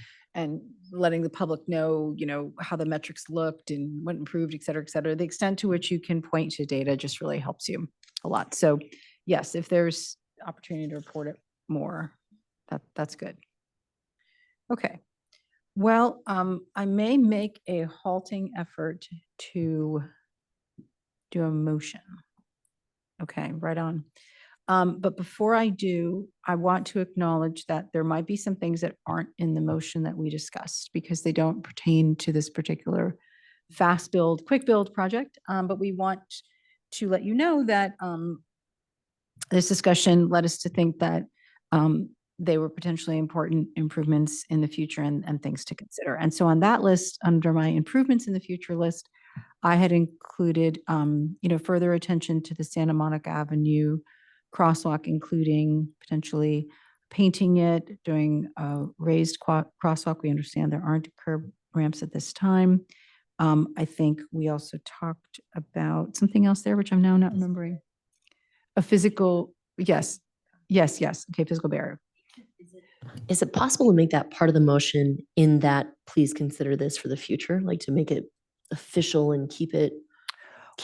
letting the public know, how the metrics looked and what improved, et cetera, the extent to which you can point to data just really helps you a lot. So yes, if there's opportunity to report it more, that's good. Okay. Well, I may make a halting effort to do a motion. Okay, right on. But before I do, I want to acknowledge that there might be some things that aren't in the motion that we discussed because they don't pertain to this particular fast build, quick build project. But we want to let you know that this discussion led us to think that they were potentially important improvements in the future and things to consider. And so on that list, under my improvements in the future list, I had included, further attention to the Santa Monica Avenue crosswalk, including potentially painting it, doing a raised crosswalk. We understand there aren't curb ramps at this time. I think we also talked about something else there, which I'm now not remembering. A physical, yes. Okay, physical barrier. Is it possible to make that part of the motion in that, please consider this for the future, like to make it official and keep it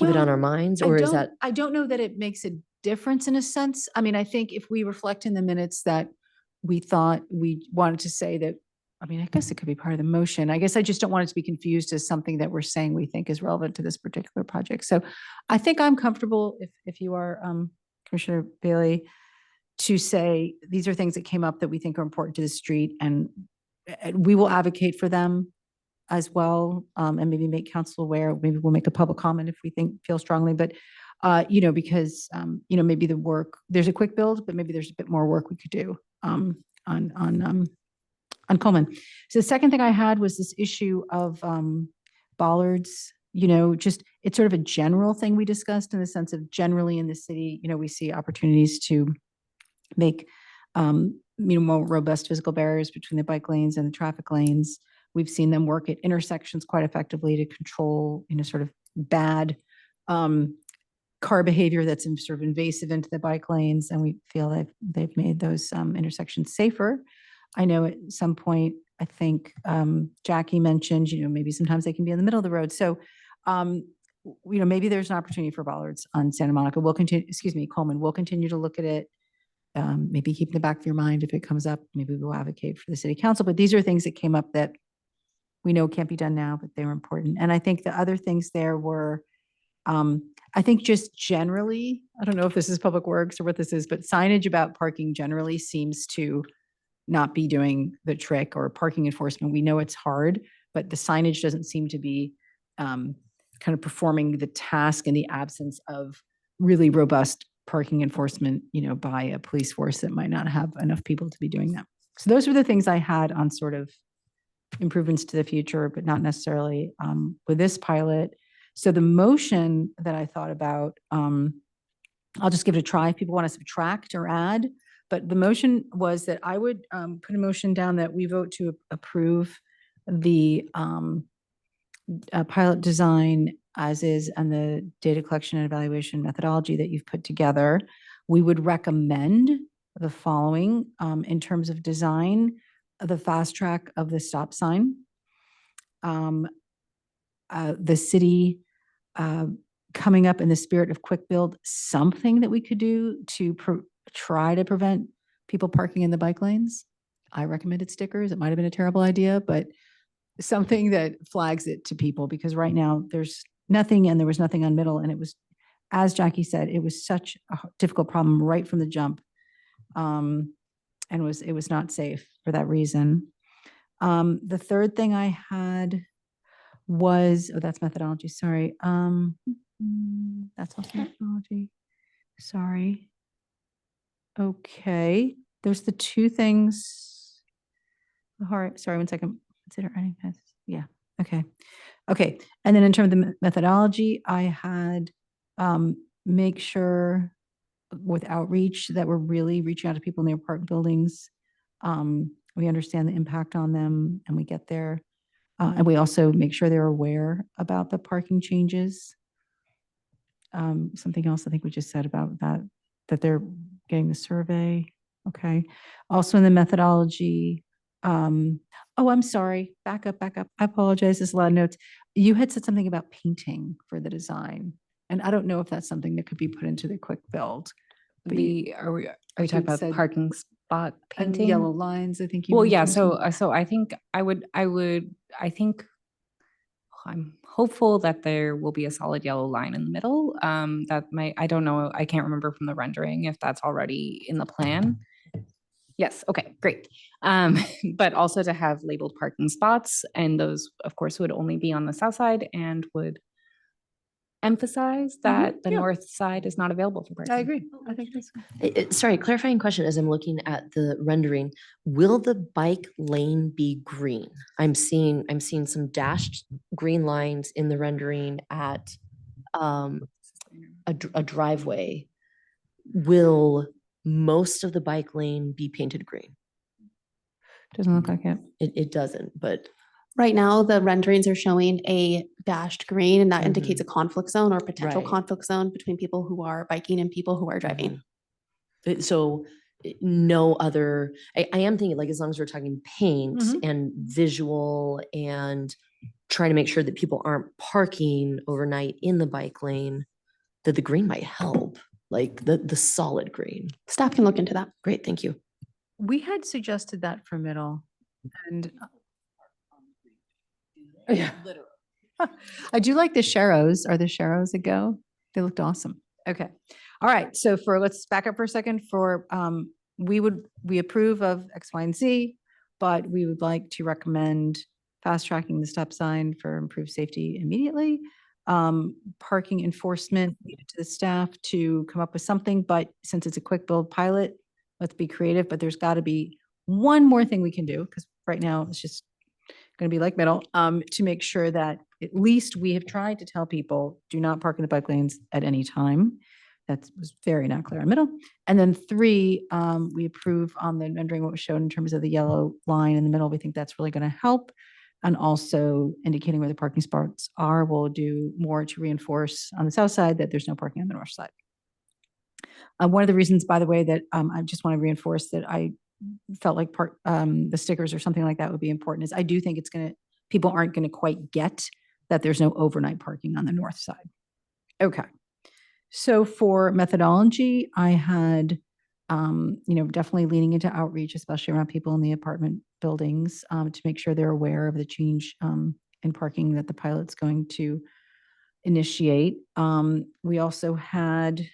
on our minds? Or is that? I don't know that it makes a difference in a sense. I mean, I think if we reflect in the minutes that we thought we wanted to say that, I mean, I guess it could be part of the motion. I guess I just don't want it to be confused as something that we're saying we think is relevant to this particular project. So I think I'm comfortable, if you are, Commissioner Bailey, to say these are things that came up that we think are important to the street, and we will advocate for them as well, and maybe make council aware. Maybe we'll make a public comment if we feel strongly, but because maybe the work, there's a quick build, but maybe there's a bit more work we could do on Coleman. So the second thing I had was this issue of bollards. It's sort of a general thing we discussed in the sense of generally in the city, we see opportunities to make more robust physical barriers between the bike lanes and the traffic lanes. We've seen them work at intersections quite effectively to control, sort of bad car behavior that's sort of invasive into the bike lanes, and we feel that they've made those intersections safer. I know at some point, I think Jackie mentioned, maybe sometimes they can be in the middle of the road. So, maybe there's an opportunity for bollards on Santa Monica. Coleman. We'll continue to look at it. Maybe keep in the back of your mind if it comes up. Maybe we'll advocate for the city council. But these are things that came up that we know can't be done now, but they were important. And I think the other things there were, I think just generally, I don't know if this is Public Works or what this is, but signage about parking generally seems to not be doing the trick, or parking enforcement. We know it's hard, but the signage doesn't seem to be kind of performing the task in the absence of really robust parking enforcement, by a police force that might not have enough people to be doing that. So those were the things I had on sort of improvements to the future, but not necessarily with this pilot. So the motion that I thought about, I'll just give it a try if people want to subtract or add. But the motion was that I would put a motion down that we vote to approve the pilot design as is and the data collection and evaluation methodology that you've put together. We would recommend the following in terms of design: the fast track of the stop sign, the city coming up in the spirit of quick build, something that we could do to try to prevent people parking in the bike lanes. I recommended stickers. It might have been a terrible idea, but something that flags it to people, because right now there's nothing and there was nothing on Middle. And it was, as Jackie said, it was such a difficult problem right from the jump. And it was not safe for that reason. The third thing I had was, that's methodology, sorry. That's also methodology, sorry. Okay, there's the two things. Sorry, 1 second. Consider adding this. Yeah, okay. Okay, and then in terms of the methodology, I had make sure with outreach that we're really reaching out to people near park buildings. We understand the impact on them and we get there. And we also make sure they're aware about the parking changes. Something else I think we just said about that they're getting the survey. Okay. Also in the methodology, oh, I'm sorry. Back up. I apologize. There's a lot of notes. You had said something about painting for the design. And I don't know if that's something that could be put into the quick build. But Are we talking about said- parking spot and painting? yellow lines, I think you Well, yeah, mentioned. so I think I think I'm hopeful that there will be a solid yellow line in the middle. I don't know, I can't remember from the rendering if that's already in the plan. Yes, okay, great. But also to have labeled parking spots, and those, of course, would only be on the south side and would emphasize that the yeah. north side is not available for parking. I agree. I think that's. Sorry, clarifying question as I'm looking at the rendering. Will the bike lane be green? I'm seeing some dashed green lines in the rendering at a driveway. Will most of the bike lane be painted green? Doesn't look like it. It doesn't, but Right now, the renderings are showing a dashed green, and that indicates a conflict zone or potential Right. conflict zone between people who are biking and people who are driving. so no other, I am thinking like as long as we're talking paint and visual and trying to make sure that people aren't parking overnight in the bike lane, that the green might help, like the solid green. Staff can look into that. Great, thank you. We had suggested that for Middle, and Yeah. I do like the Sharrows. Are the Sharrows a go? They looked awesome. Okay. All right. So let's back up for a second. We approve of X, Y, and Z, but we would like to recommend fast tracking the stop sign for improved safety immediately. Parking enforcement needed to the staff to come up with something, but since it's a quick build pilot, let's be creative, but there's got to be one more thing we can do, because right now it's just going to be like Middle, to make sure that at least we have tried to tell people, do not park in the bike lanes at any time. That was very not clear on Middle. And then 3, we approve on the rendering what was shown in terms of the yellow line in the middle. We think that's really going to help. And also indicating where the parking spots are. We'll do more to reinforce on the south side that there's no parking on the north side. One of the reasons, by the way, that I just want to reinforce that I felt like the stickers or something like that would be important is I do think people aren't going to quite get that there's no overnight parking on the north side. Okay. So for methodology, I had, definitely leaning into outreach, especially around people in the apartment buildings, to make sure they're aware of the change in parking that the pilot's going to initiate. We also had,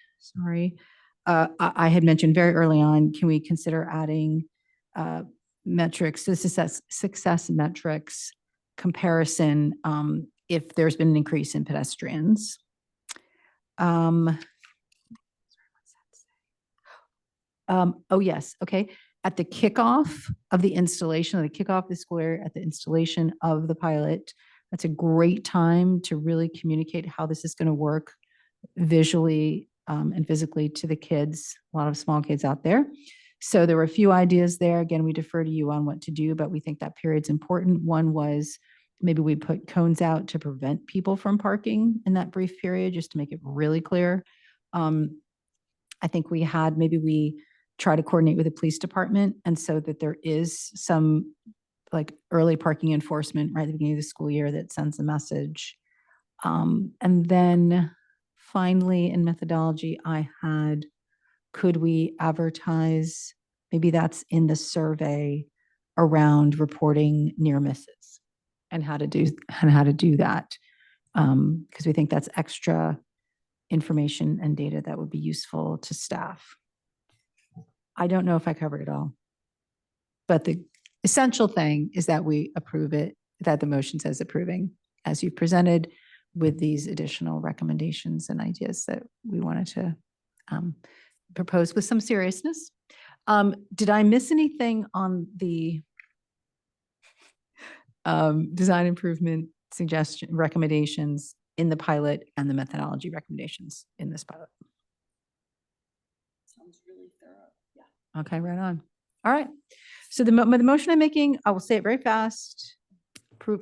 I had mentioned very early on, can we consider adding metrics, success metrics comparison if there's been an increase in pedestrians? Oh, yes, okay. At the kickoff of the installation, the kickoff of the school year, at the installation of the pilot, that's a great time to really communicate how this is going to work visually and physically to the kids, a lot of small kids out there. So there were a few ideas there. Again, we defer to you on what to do, but we think that period's important. One was maybe we put cones out to prevent people from parking in that brief period, just to make it really clear. I think maybe we try to coordinate with the police department, and so that there is some like early parking enforcement right at the beginning of the school year that sends a message. And then finally in methodology, could we advertise, maybe that's in the survey around reporting near misses and how to do that. Because we think that's extra information and data that would be useful to staff. I don't know if I covered it all, but the essential thing is that we approve it, that the motion says approving as you presented with these additional recommendations and ideas that we wanted to propose with some seriousness. Did I miss anything on the design improvement suggestion recommendations in the pilot and the methodology recommendations in this pilot? Sounds really thorough. Yeah. Okay, right on. All right. So the motion I'm making, I will say it very fast.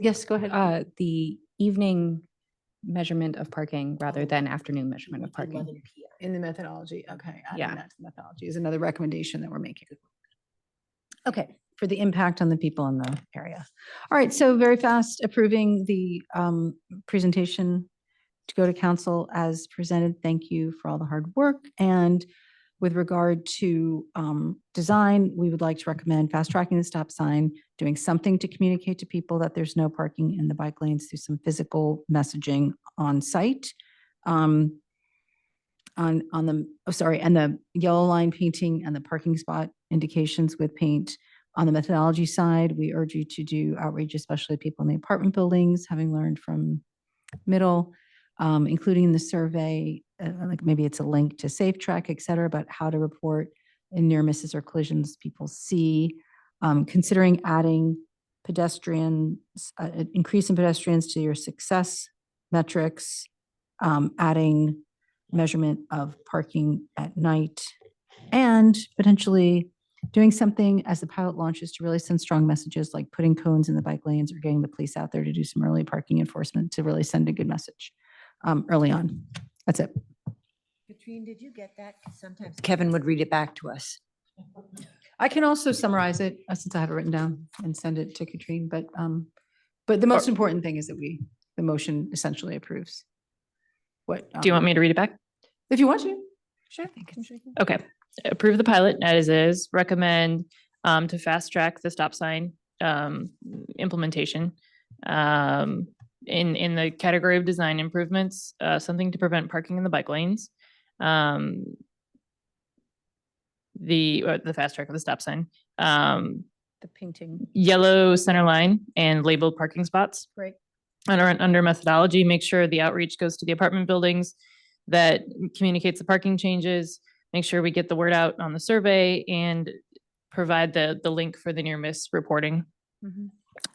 Yes, go ahead. The evening measurement of parking rather than afternoon measurement of parking. In the methodology, okay. Adding Yeah. that to the methodology is another recommendation that we're making. Okay, for the impact on the people in the area. All right, so very fast, approving the presentation to go to council as presented. Thank you for all the hard work. And with regard to design, we would like to recommend fast tracking the stop sign, doing something to communicate to people that there's no parking in the bike lanes through some physical messaging on site. And the yellow line painting and the parking spot indications with paint. On the methodology side, we urge you to do outreach, especially people in the apartment buildings, having learned from middle, including in the survey, like maybe it's a link to Safe Track, et cetera, about how to report in near misses or collisions people see. Considering adding pedestrians, increase in pedestrians to your success metrics, adding measurement of parking at night, and potentially doing something as the pilot launches to really send strong messages, like putting cones in the bike lanes or getting the police out there to do some early parking enforcement to really send a good message early on. That's it. Katrine, did you get that? 'Cause sometimes Kevin would read it back to us. I can also summarize it since I have it written down and send it to Katrine, but the most important thing is that the motion essentially approves. What? Do you want me to read it back? If you want to. Sure. Okay. Approve the pilot as is, recommend to fast track the stop sign implementation. In the category of design improvements, something to prevent parking in the bike lanes. The fast track of the stop sign. The painting. Yellow center line and labeled parking spots. Great. Under methodology, make sure the outreach goes to the apartment buildings that communicates the parking changes. Make sure we get the word out on the survey and provide the link for the near miss reporting.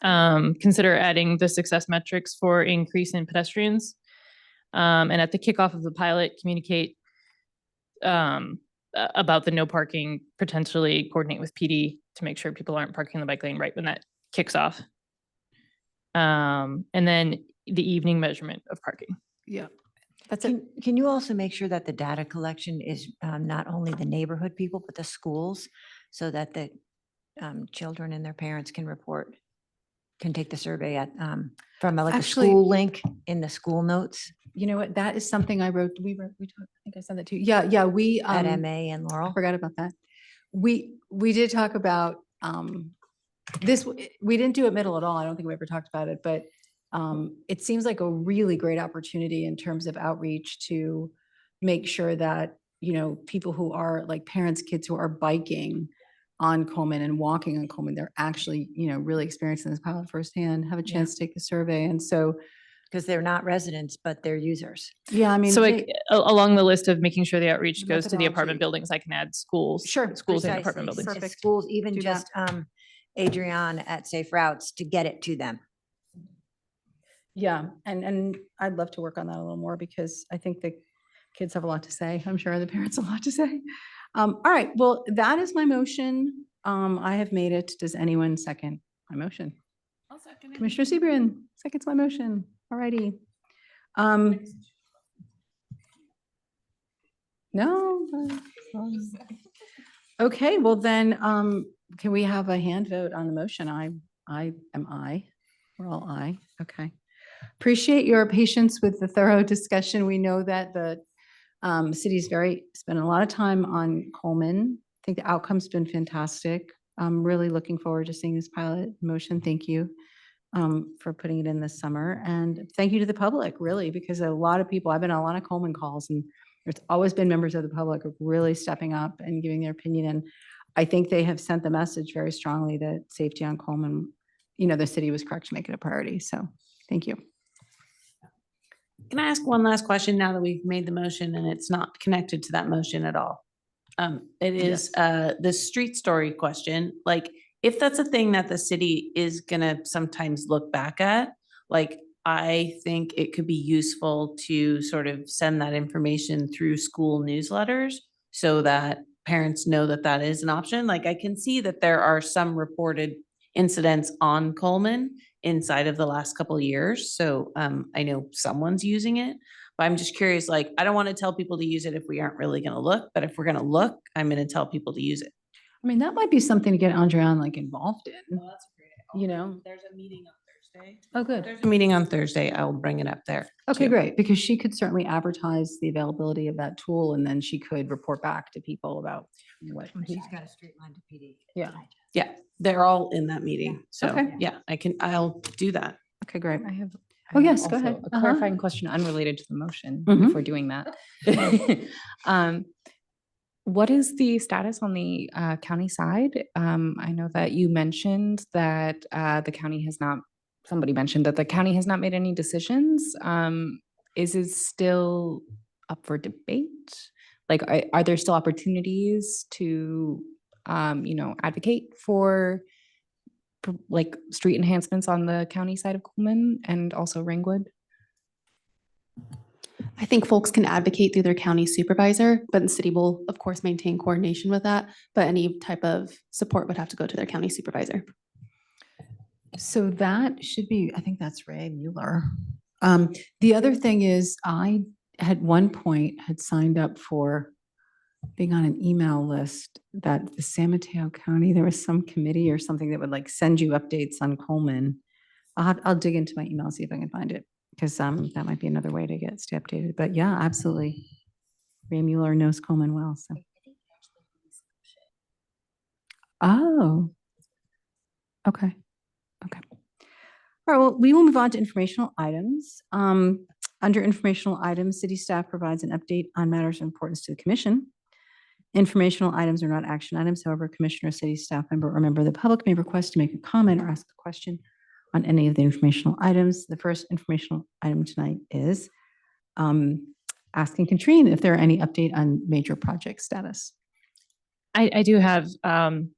Consider adding the success metrics for increase in pedestrians. And at the kickoff of the pilot, communicate about the no parking, potentially coordinate with PD to make sure people aren't parking in the bike lane right when that kicks off. And then the evening measurement of parking. Yeah. That's it. Can you also make sure that the data collection is not only the neighborhood people, but the schools, so that the children and their parents can take the survey at from like Actually, a school link in the school notes You know what? That is something I wrote. I think I sent that to you. Yeah. We, at MA and I Laurel? forgot about that. We did talk about this. We didn't do it middle at all. I don't think we ever talked about it, but it seems like a really great opportunity in terms of outreach to make sure that, people who are like parents, kids who are biking on Coleman and walking on Coleman, they're actually, really experiencing this pilot firsthand, have a chance to take the survey. And so because they're not residents, but they're users. Yeah, I mean. So they- along the list of making sure the outreach The goes to the apartment methodology. buildings, I can add schools. Sure, Schools and precisely. apartment buildings. Just Perfect. Schools, even Do that. just Adrian at Safe Routes to get it to them. Yeah, and I'd love to work on that a little more because I think the kids have a lot to say. I'm sure the parents have a lot to say. All right, well, that is my motion. I have made it. Does anyone second my motion? I'll second it. Commissioner Seabrian seconds my motion. All righty. No. Okay, well then, can we have a hand vote on the motion? I am aye. We're all aye. Okay. Appreciate your patience with the thorough discussion. We know that the city's spending a lot of time on Coleman. I think the outcome's been fantastic. I'm really looking forward to seeing this pilot in motion. Thank you for putting it in this summer. And thank you to the public, really, because a lot of people, I've been on a lot of Coleman calls, and there's always been members of the public who are really stepping up and giving their opinion. And I think they have sent the message very strongly that safety on Coleman, the city was correct to make it a priority. So thank you. Can I ask one last question now that we've made the motion and it's not connected to that motion at all? It is the street story question. Like, if that's a thing that the city is gonna sometimes look back at, like, I think it could be useful to sort of send that information through school newsletters so that parents know that that is an option. Like, I can see that there are some reported incidents on Coleman inside of the last couple of years. So I know someone's using it, but I'm just curious, like, I don't want to tell people to use it if we aren't really going to look, but if we're going to look, I'm going to tell people to use it. I mean, that might be something to get Andrea involved in. That's great. There's a meeting on Thursday. Oh, good. There's a meeting on Thursday. I'll bring it up there. Okay, too. great, because she could certainly advertise the availability of that tool, and then she could report back to people about what. She's got a straight line to PD. Yeah. Yeah, they're all in that meeting. So, Okay. yeah, I'll do that. Okay, great. I have. Oh, I have yes, go also ahead. A clarifying question unrelated to the motion, Mhm. if we're doing that. What is the status on the county side? I know that you mentioned that the county has not, somebody mentioned that the county has not made any decisions. Is it still up for debate? Like, are there still opportunities to, advocate for like street enhancements on the county side of Coleman and also Ringwood? I think folks can advocate through their county supervisor, but the city will, of course, maintain coordination with that. But any type of support would have to go to their county supervisor. So that should be, I think that's Ray Mueller. The other thing is, I at one point had signed up for being on an email list that the San Mateo County, there was some committee or something that would like send you updates on Coleman. I'll dig into my email, see if I can find it, because that might be another way to stay updated. But yeah, absolutely. Ray Mueller knows Coleman well, so. Oh. Okay. Okay. All right, well, we will move on to informational items. Under informational items, city staff provides an update on matters of importance to the commission. Informational items are not action items. However, commissioner, city staff member, or member of the public may request to make a comment or ask a question on any of the informational items. The first informational item tonight is asking Katrine if there are any update on major project status. I do have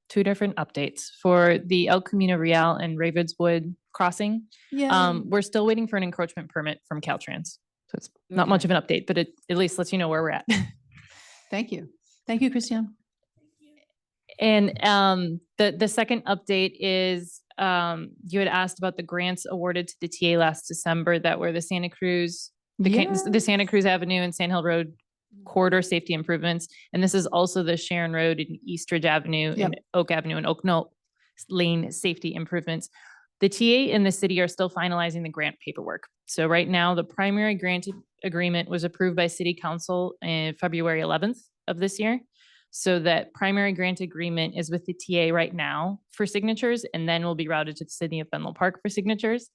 two different updates for the El Camino Real and Ravenswood crossing. We're still waiting for an encroachment permit from Caltrans. So it's not much of an update, but it at least lets you know where we're at. Thank you. Thank you, Christian. And the second update is you had asked about the grants awarded to the TA last December that were the Santa Cruz, the Santa Cruz Avenue and Sand Hill Road corridor safety improvements. And this is also the Sharon Road and Eastridge Avenue and Oak Avenue and Oak Knoll Lane safety improvements. The TA and the city are still finalizing the grant paperwork. So right now, the primary grant agreement was approved by City Council in February 11th of this year. So that primary grant agreement is with the TA right now for signatures, and then will be routed to the City of Menlo Park for signatures.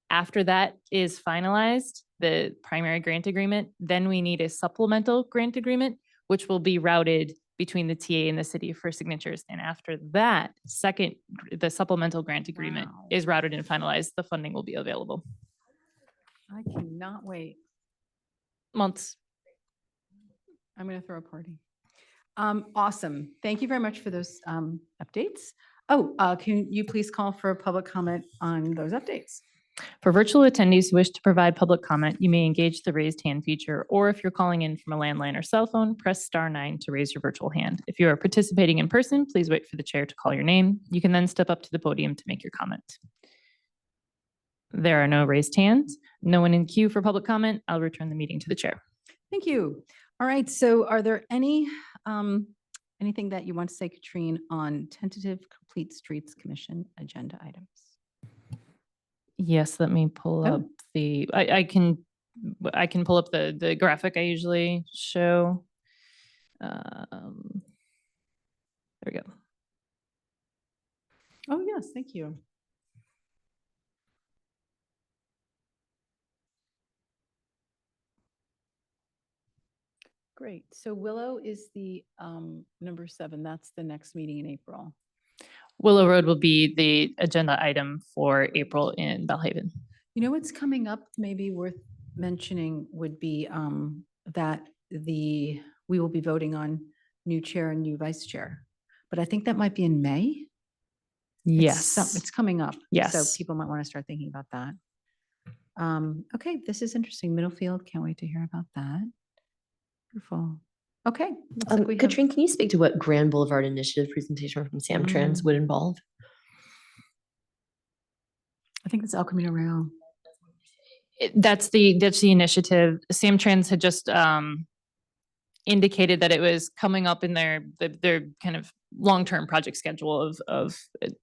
After that is finalized, the primary grant agreement, then we need a supplemental grant agreement, which will be routed between the TA and the city for signatures. And after that, the supplemental grant agreement is routed and finalized, the funding will be available. I cannot wait. Months. I'm going to throw a party. Awesome. Thank you very much for those updates. Oh, can you please call for a public comment on those updates? For virtual attendees who wish to provide public comment, you may engage the raised hand feature, or if you're calling in from a landline or cell phone, press *9 to raise your virtual hand. If you are participating in person, please wait for the chair to call your name. You can then step up to the podium to make your comment. There are no raised hands, no one in queue for public comment. I'll return the meeting to the chair. Thank you. All right, so are there anything that you want to say, Katrine, on tentative Complete Streets Commission agenda items? Yes, let me pull Oh. up I can pull up the graphic I usually show. There we go. Oh, yes, thank you. Great. So Willow is the number 7. That's the next meeting in April. Willow Road will be the agenda item for April in Belhaven. You know what's coming up, maybe worth mentioning would be that we will be voting on new chair and new vice chair. But I think that might be in May. Yes. It's coming up. Yes. So people might want to start thinking about that. Okay, this is interesting. Middlefield, can't wait to hear about that. Wonderful. Okay. looks like we have- Katrine, can you speak to what Grand Boulevard Initiative presentation from Samtrans would involve? I think it's El Camino Real. That's the initiative. Samtrans had just indicated that it was coming up in their kind of long-term project schedule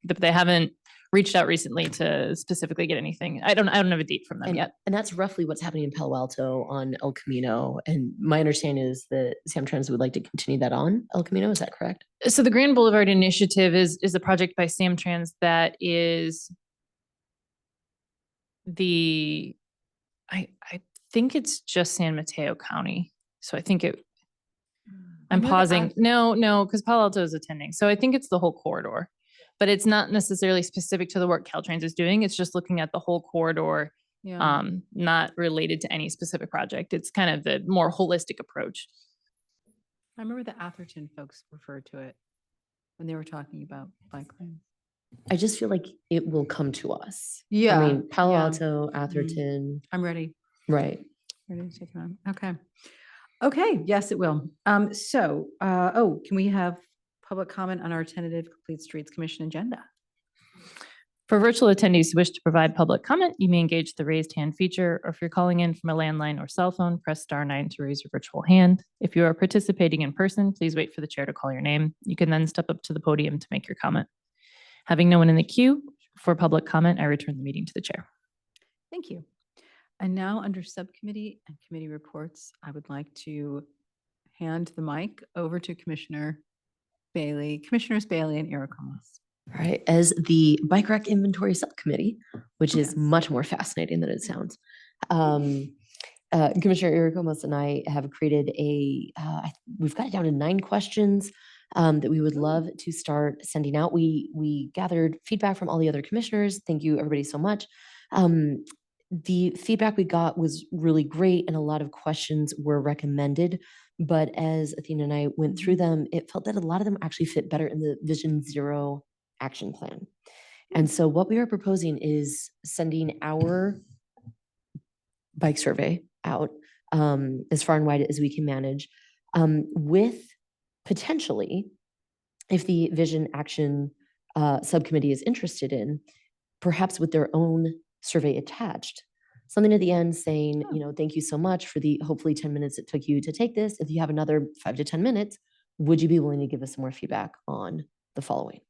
but they haven't reached out recently to specifically get anything. I don't have a date from them yet. And that's roughly what's happening in Palo Alto on El Camino. And my understanding is that Samtrans would like to continue that on El Camino. Is that correct? So the Grand Boulevard Initiative is a project by Samtrans that is I think it's just San Mateo County. So I think I'm pausing. No, because Palo Alto is attending. So I think it's the whole corridor, but it's not necessarily specific to the work Caltrans is doing. It's just looking at the whole corridor, Yeah. not related to any specific project. It's kind of the more holistic approach. I remember the Atherton folks referred to it when they were talking about bike lanes. I just feel like it will come to us. Yeah, I mean, Palo yeah. Alto, Atherton. I'm ready. Right. Ready to take it on. Okay. Okay, yes, it will. Can we have public comment on our tentative Complete Streets Commission agenda? For virtual attendees who wish to provide public comment, you may engage the raised hand feature, or if you're calling in from a landline or cell phone, press *9 to raise your virtual hand. If you are participating in person, please wait for the chair to call your name. You can then step up to the podium to make your comment. Having no one in the queue for public comment, I return the meeting to the chair. Thank you. And now under subcommittee and committee reports, I would like to hand the mic over to Commissioners Bailey and Iracomas. All right. As the Bike Rack Inventory Subcommittee, which is much more fascinating than it sounds. Commissioner Iracomas and I have created we've got it down to 9 questions that we would love to start sending out. We gathered feedback from all the other commissioners. Thank you everybody so much. The feedback we got was really great and a lot of questions were recommended. But as Athena and I went through them, it felt that a lot of them actually fit better in the Vision Zero action plan. And so what we are proposing is sending our bike survey out as far and wide as we can manage, with potentially, if the Vision Action Subcommittee is interested in, perhaps with their own survey attached, something at the end saying, thank you so much for the hopefully 10 minutes it took you to take this. If you have another 5 to 10 minutes, would you be willing to give us some more feedback on the following?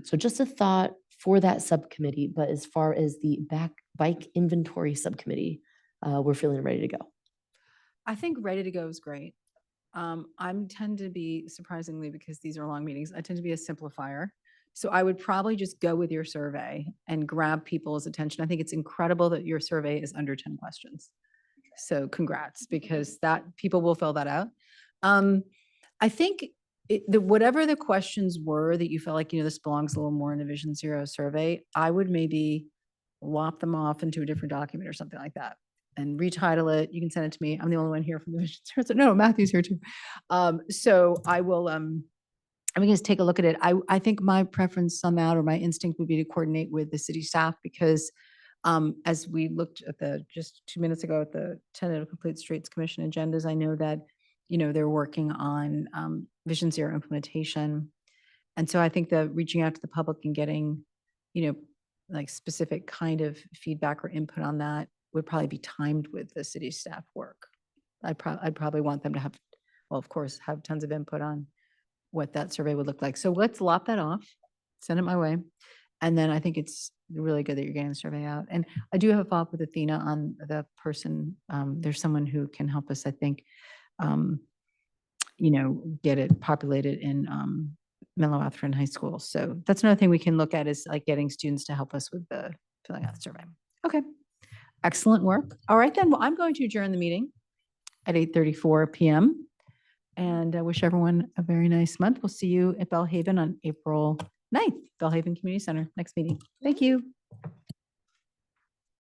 So just a thought for that subcommittee, but as far as the bike inventory subcommittee, we're feeling ready to go. I think ready to go is great. I tend to be, surprisingly, because these are long meetings, I tend to be a simplifier. So I would probably just go with your survey and grab people's attention. I think it's incredible that your survey is under 10 questions. So congrats, because people will fill that out. I think whatever the questions were that you felt like, this belongs a little more in a Vision Zero survey, I would maybe lop them off into a different document or something like that and retitle it. You can send it to me. I'm the only one here from the Vision Zero. No, Matthew's here too. So I will, we can just take a look at it. I think my preference on that, or my instinct would be to coordinate with the city staff, because as we looked at just 2 minutes ago at the tentative Complete Streets Commission agendas, I know that, they're working on Vision Zero implementation. And so I think that reaching out to the public and getting, like specific kind of feedback or input on that would probably be timed with the city staff work. I'd probably want them to have, well, of course, have tons of input on what that survey would look like. So let's lop that off, send it my way. And then I think it's really good that you're getting the survey out. And I do have a follow-up with Athena on the person. There's someone who can help us, I think, get it populated in Menlo Atherton High School. So that's another thing we can look at, is like getting students to help us with the filling out the survey. Okay. Excellent work. All right, then. Well, I'm going to adjourn the meeting at 8:34 p.m. And I wish everyone a very nice month. We'll see you at Belhaven on April 9th, Belhaven Community Center, next meeting. Thank you.